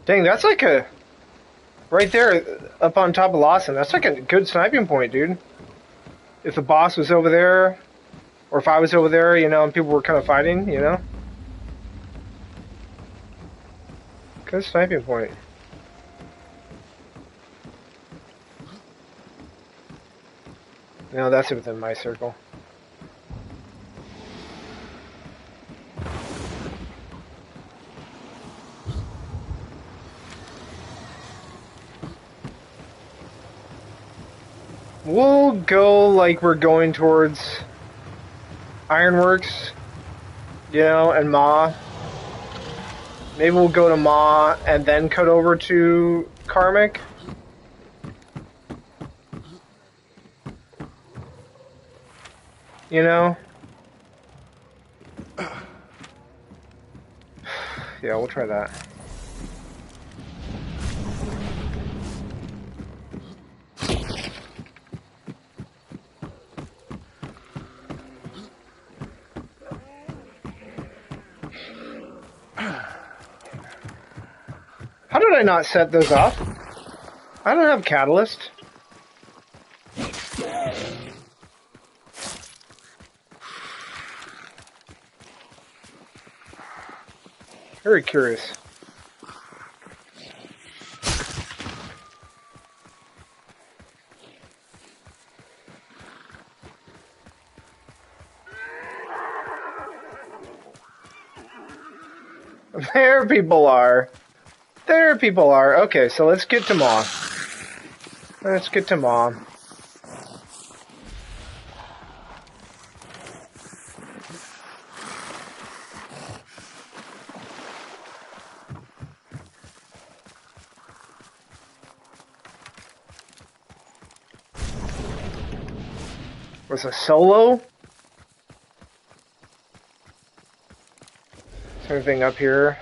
Dang, that's like a... Right there, up on top of Lawson, that's like a good sniping point, dude. If the boss was over there, or if I was over there, you know, and people were kind of fighting, you know? Good sniping point. No, that's within my circle. We'll go like we're going towards Ironworks, you know, and Ma. Maybe we'll go to Ma and then cut over to Karmic. You know? Yeah, we'll try that. How did I not set those up? I don't have Catalyst. Very curious. There people are. There people are. Okay, so let's get to Mom. Let's get to Mom. Was a solo? Is there anything up here?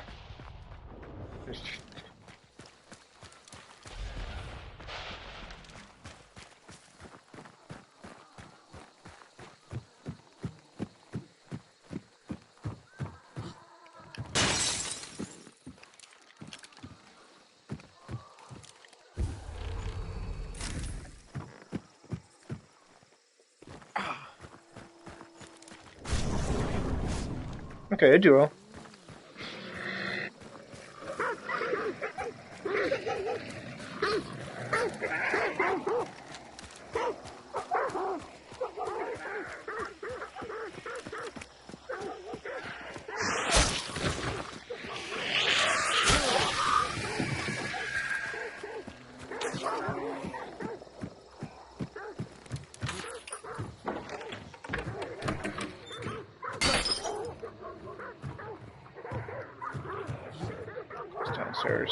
Okay, a duo. It's downstairs.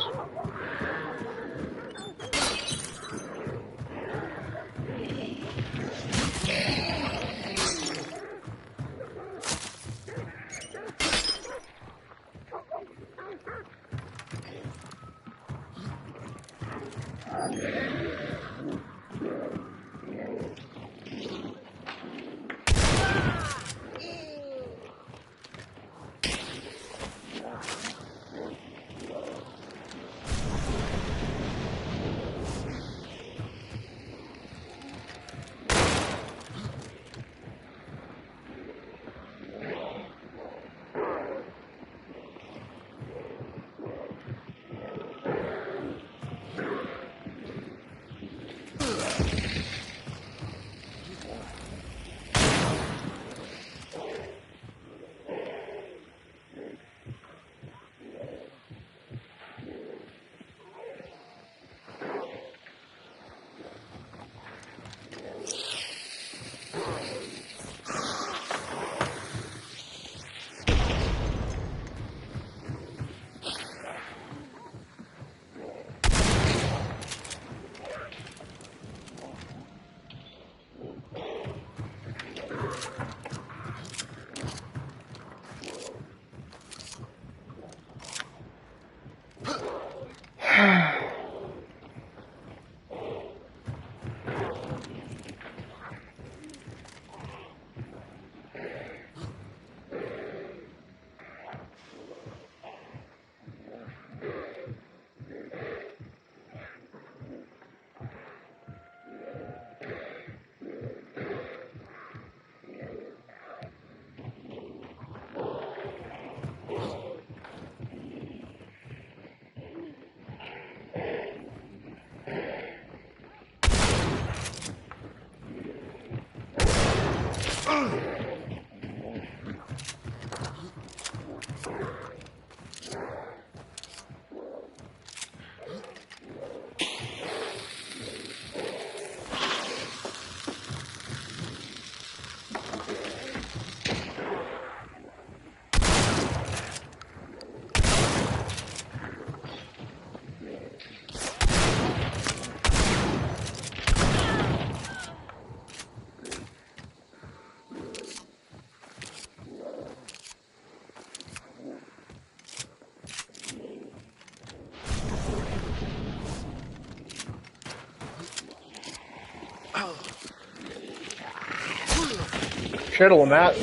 Shuttle him out.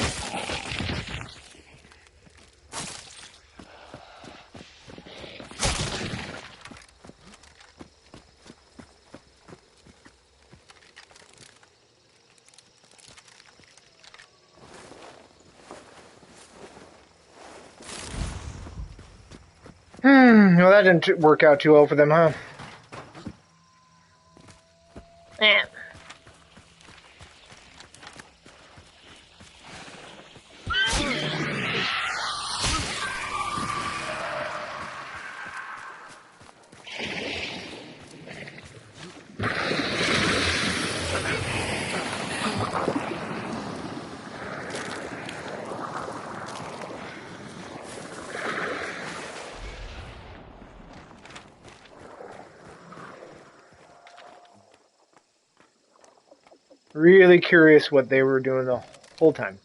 Well, that didn't work out too well for them, huh? Eh. Really curious what they were doing the whole time.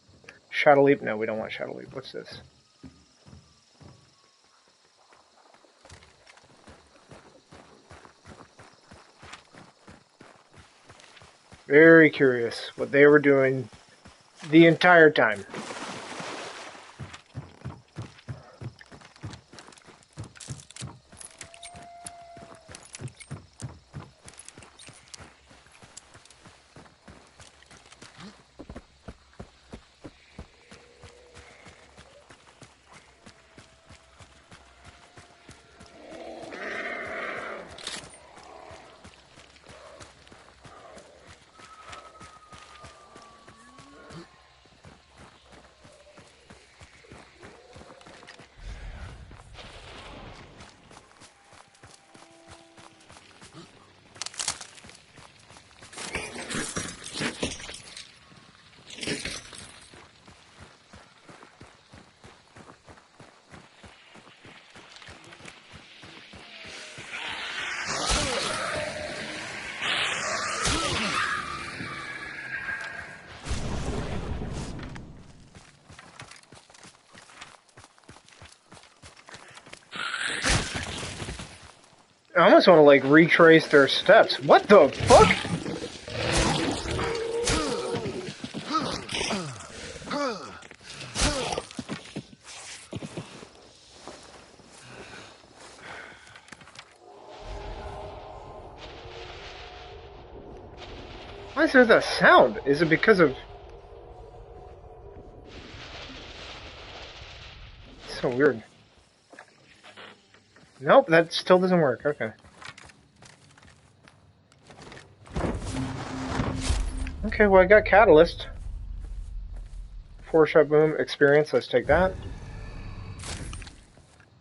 Shadow Leap? No, we don't want Shadow Leap. What's this? Very curious what they were doing the entire time. I almost want to, like, retrace their steps. What the fuck? Why is there that sound? Is it because of... It's so weird. Nope, that still doesn't work. Okay. Okay, well, I got Catalyst. 4-shot boom experience. Let's take that.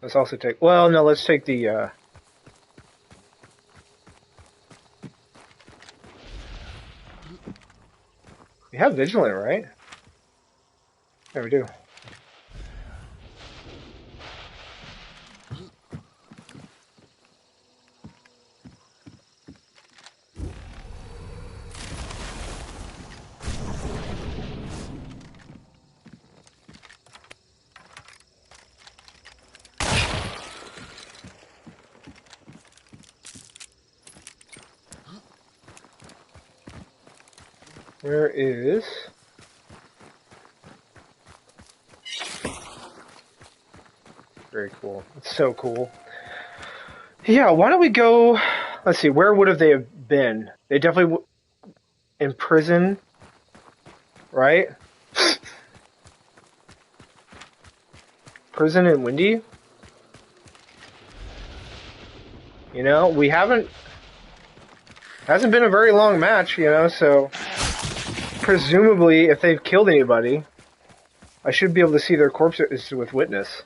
Let's also take... Well, no, let's take the... We have Vigilant, right? Yeah, we do. Where is... Very cool. It's so cool. Yeah, why don't we go... Let's see, where would have they have been? They definitely... In prison, right? Prison in Windy? You know, we haven't... Hasn't been a very long match, you know, so... presumably, if they've killed anybody, I should be able to see their corpses with witness.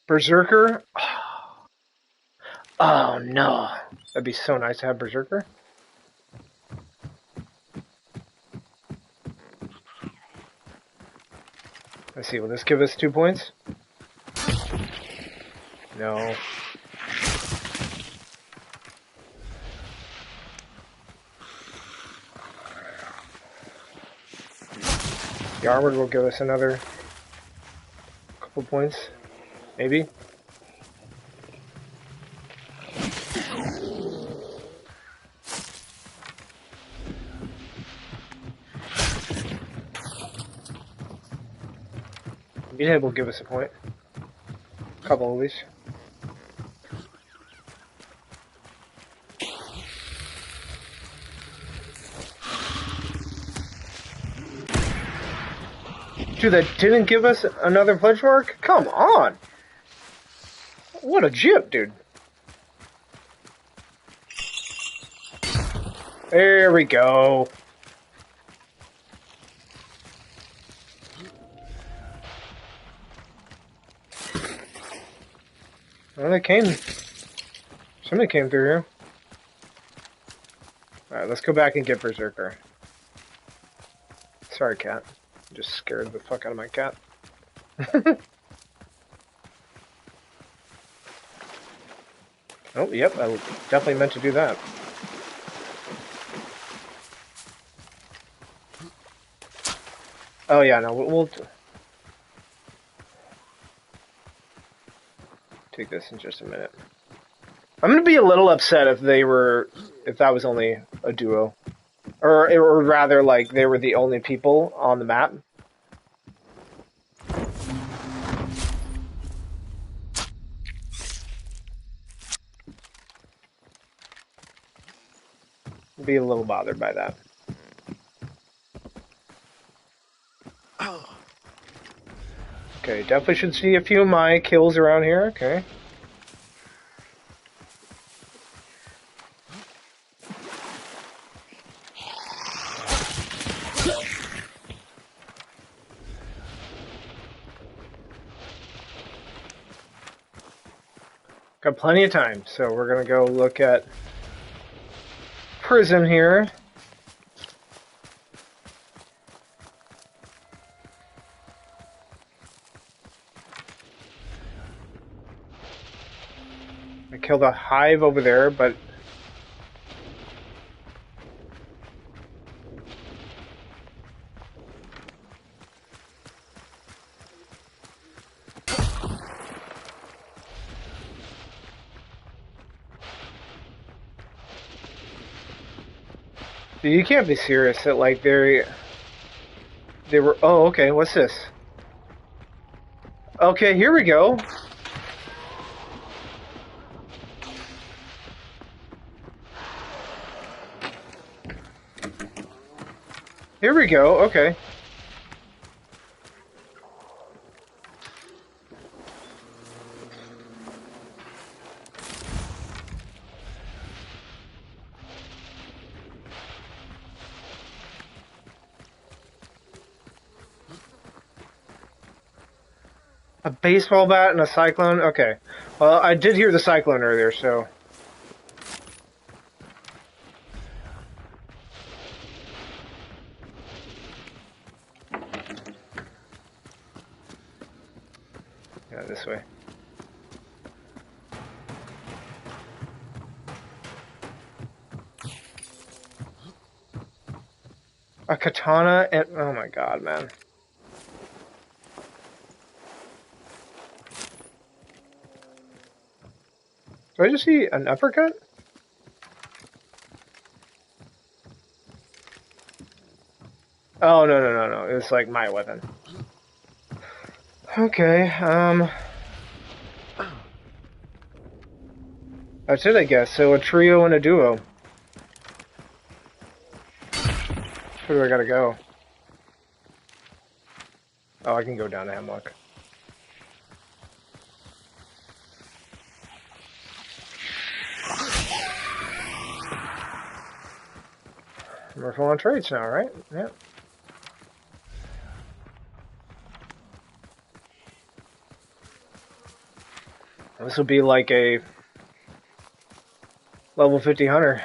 Berserker? Oh no. That'd be so nice to have Berserker. Let's see, will this give us 2 points? No. The armored will give us another couple points. Maybe. Meathead will give us a point. A couple at least. Dude, that didn't give us another pledge mark? Come on! What a jip, dude. There we go. Well, they came. Somebody came through here. Alright, let's go back and get Berserker. Sorry, cat. Just scared the fuck out of my cat. Oh, yep, I definitely meant to do that. Oh yeah, no, we'll take this in just a minute. I'm gonna be a little upset if that was only a duo. Or rather, like, they were the only people on the map. Be a little bothered by that. Okay, definitely should see a few of my kills around here, okay. Got plenty of time, so we're gonna go look at prison here. I killed a hive over there, but dude, you can't be serious that, like, they were. Oh, okay. What's this? Okay, here we go. Here we go. Okay. A baseball bat and a cyclone? Okay. Well, I did hear the cyclone earlier, so... Yeah, this way. A katana and... Oh my god, man. Did I just see an uppercut? Oh, no. It was like my weapon. Okay, that's it, I guess. So a trio and a duo. Where do I gotta go? Oh, I can go down to Hemlock. We're full on trades now, right? Yeah. This will be like a level 50 hunter.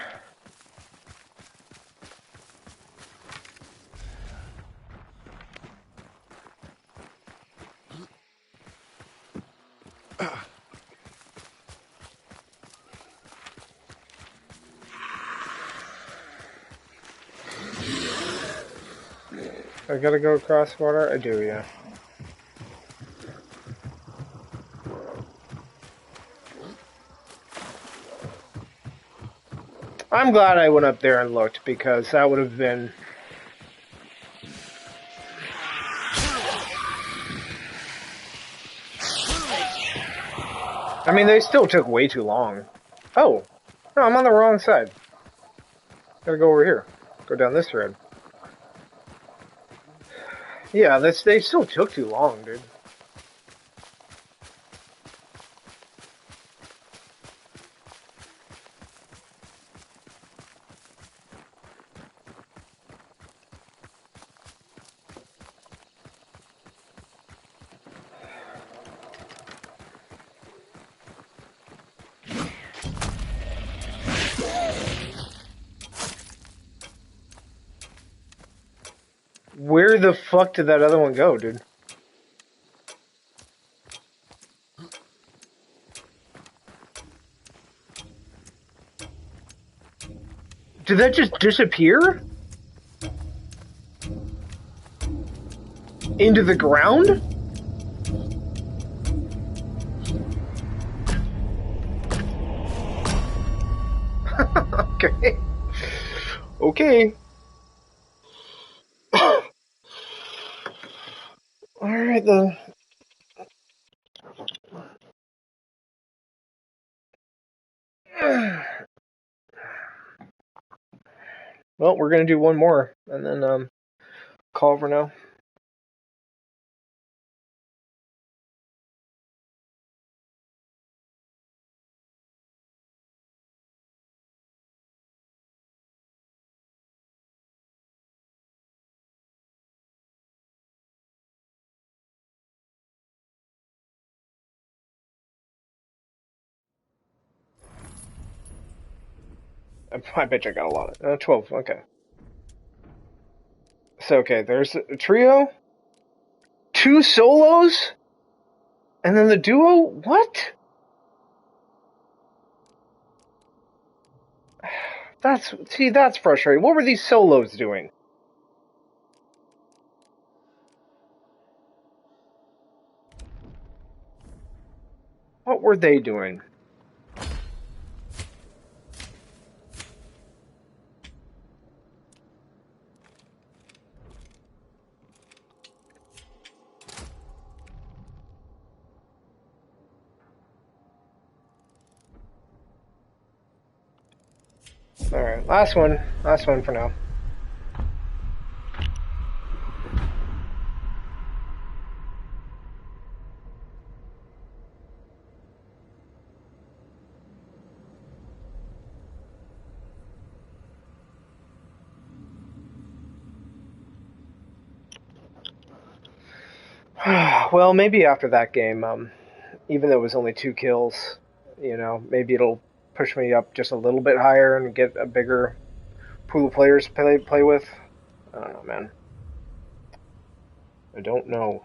I gotta go across water? I do, yeah. I'm glad I went up there and looked, because that would have been... I mean, they still took way too long. Oh! No, I'm on the wrong side. Gotta go over here. Go down this road. Yeah, they still took too long, dude. Where the fuck did that other one go, dude? Did that just disappear? Into the ground? Okay. Okay. Alright then. Well, we're gonna do one more, and then, call for now. I bet you got a lot of... 12, okay. So, okay, there's a trio, 2 solos, and then the duo? What? That's frustrating. What were these solos doing? What were they doing? Alright, last one. Last one for now. Well, maybe after that game, even though it was only 2 kills, maybe it'll push me up just a little bit higher and get a bigger pool of players to play with. I don't know, man. I don't know.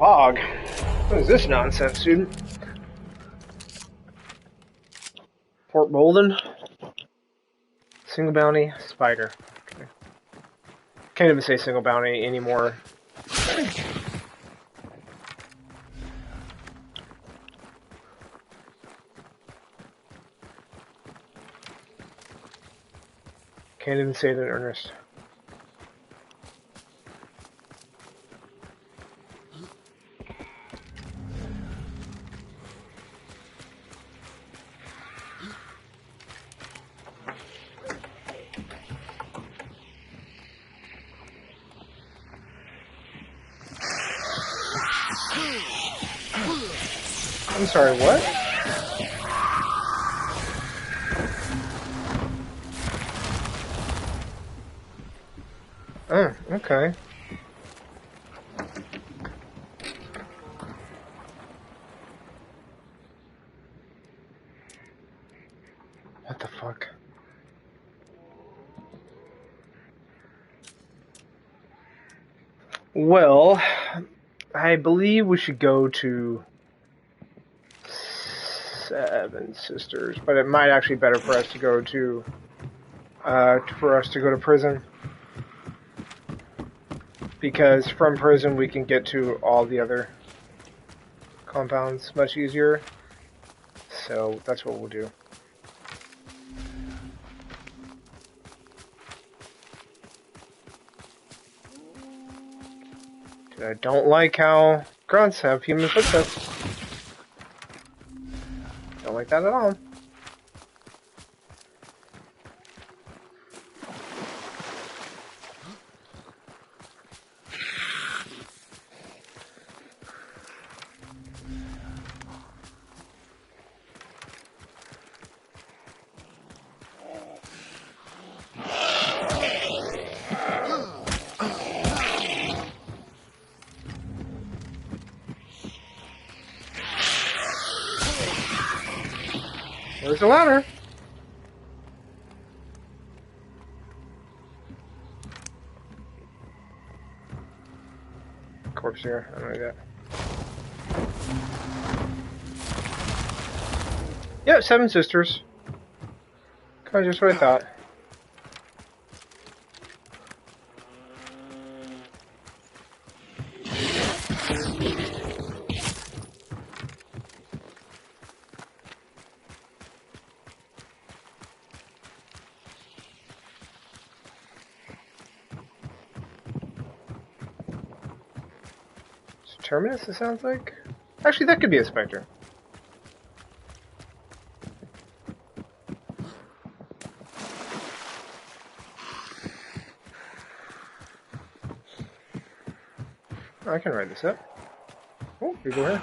fog. What is this nonsense, student? Fort Bolden. Single bounty, spider. Okay. Can't even say single bounty anymore. Can't even say it in earnest. I'm sorry, what? Oh, okay. What the fuck? Well, I believe we should go to Seven Sisters, but it might actually be better for us to go to prison, because from prison we can get to all the other compounds much easier. So that's what we'll do. I don't like how grunts have human footsteps. Don't like that at all. Where's the ladder? Corpse here. I don't like that. Yep, Seven Sisters. Kind of just what I thought. Terminus, it sounds like? Actually, that could be a Spectre. I can write this up. Oh, people here.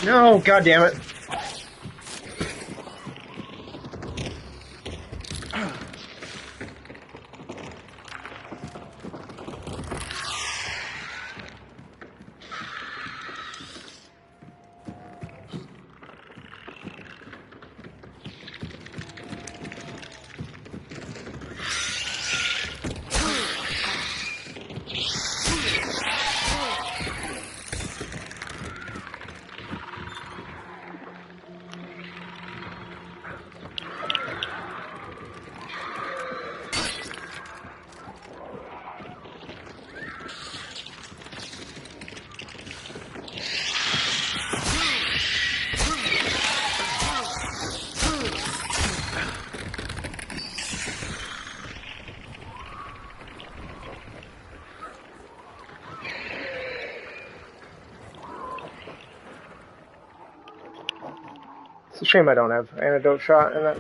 No, god damn it. It's a shame I don't have antidote shot in that.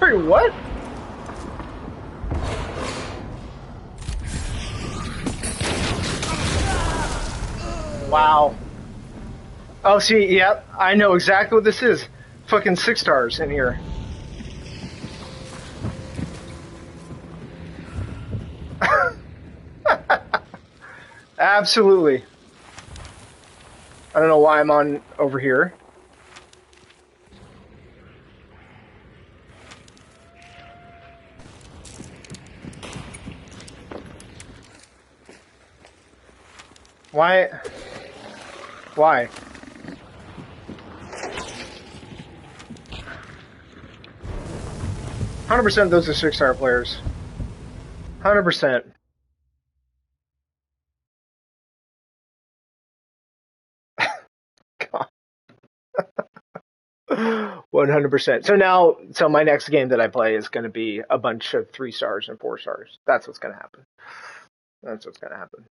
Sorry, what? Wow. Oh, see, yep, I know exactly what this is. Fucking 6 stars in here. Absolutely. I don't know why I'm on over here. Why? Why? %, those are 6-star players. 100%. 100%. So my next game that I play is going to be a bunch of 3 stars and 4 stars. That's what's going to happen. That's what's going to happen.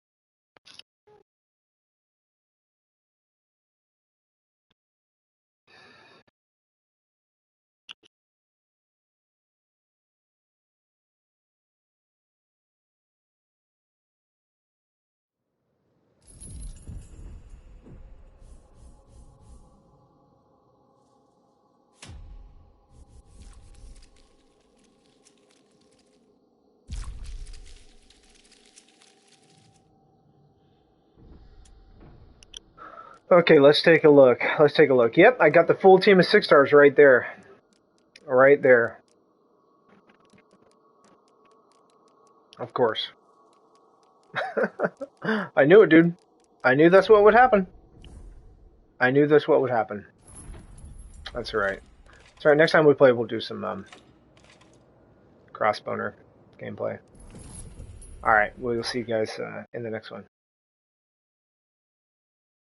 Okay, let's take a look. Let's take a look. Yep, I got the full team of 6 stars right there. Right there. Of course. I knew it, dude. I knew that's what would happen. I knew that's what would happen. That's right. That's right. Next time we play, we'll do some crossboner gameplay. All right, we'll see you guys in the next one.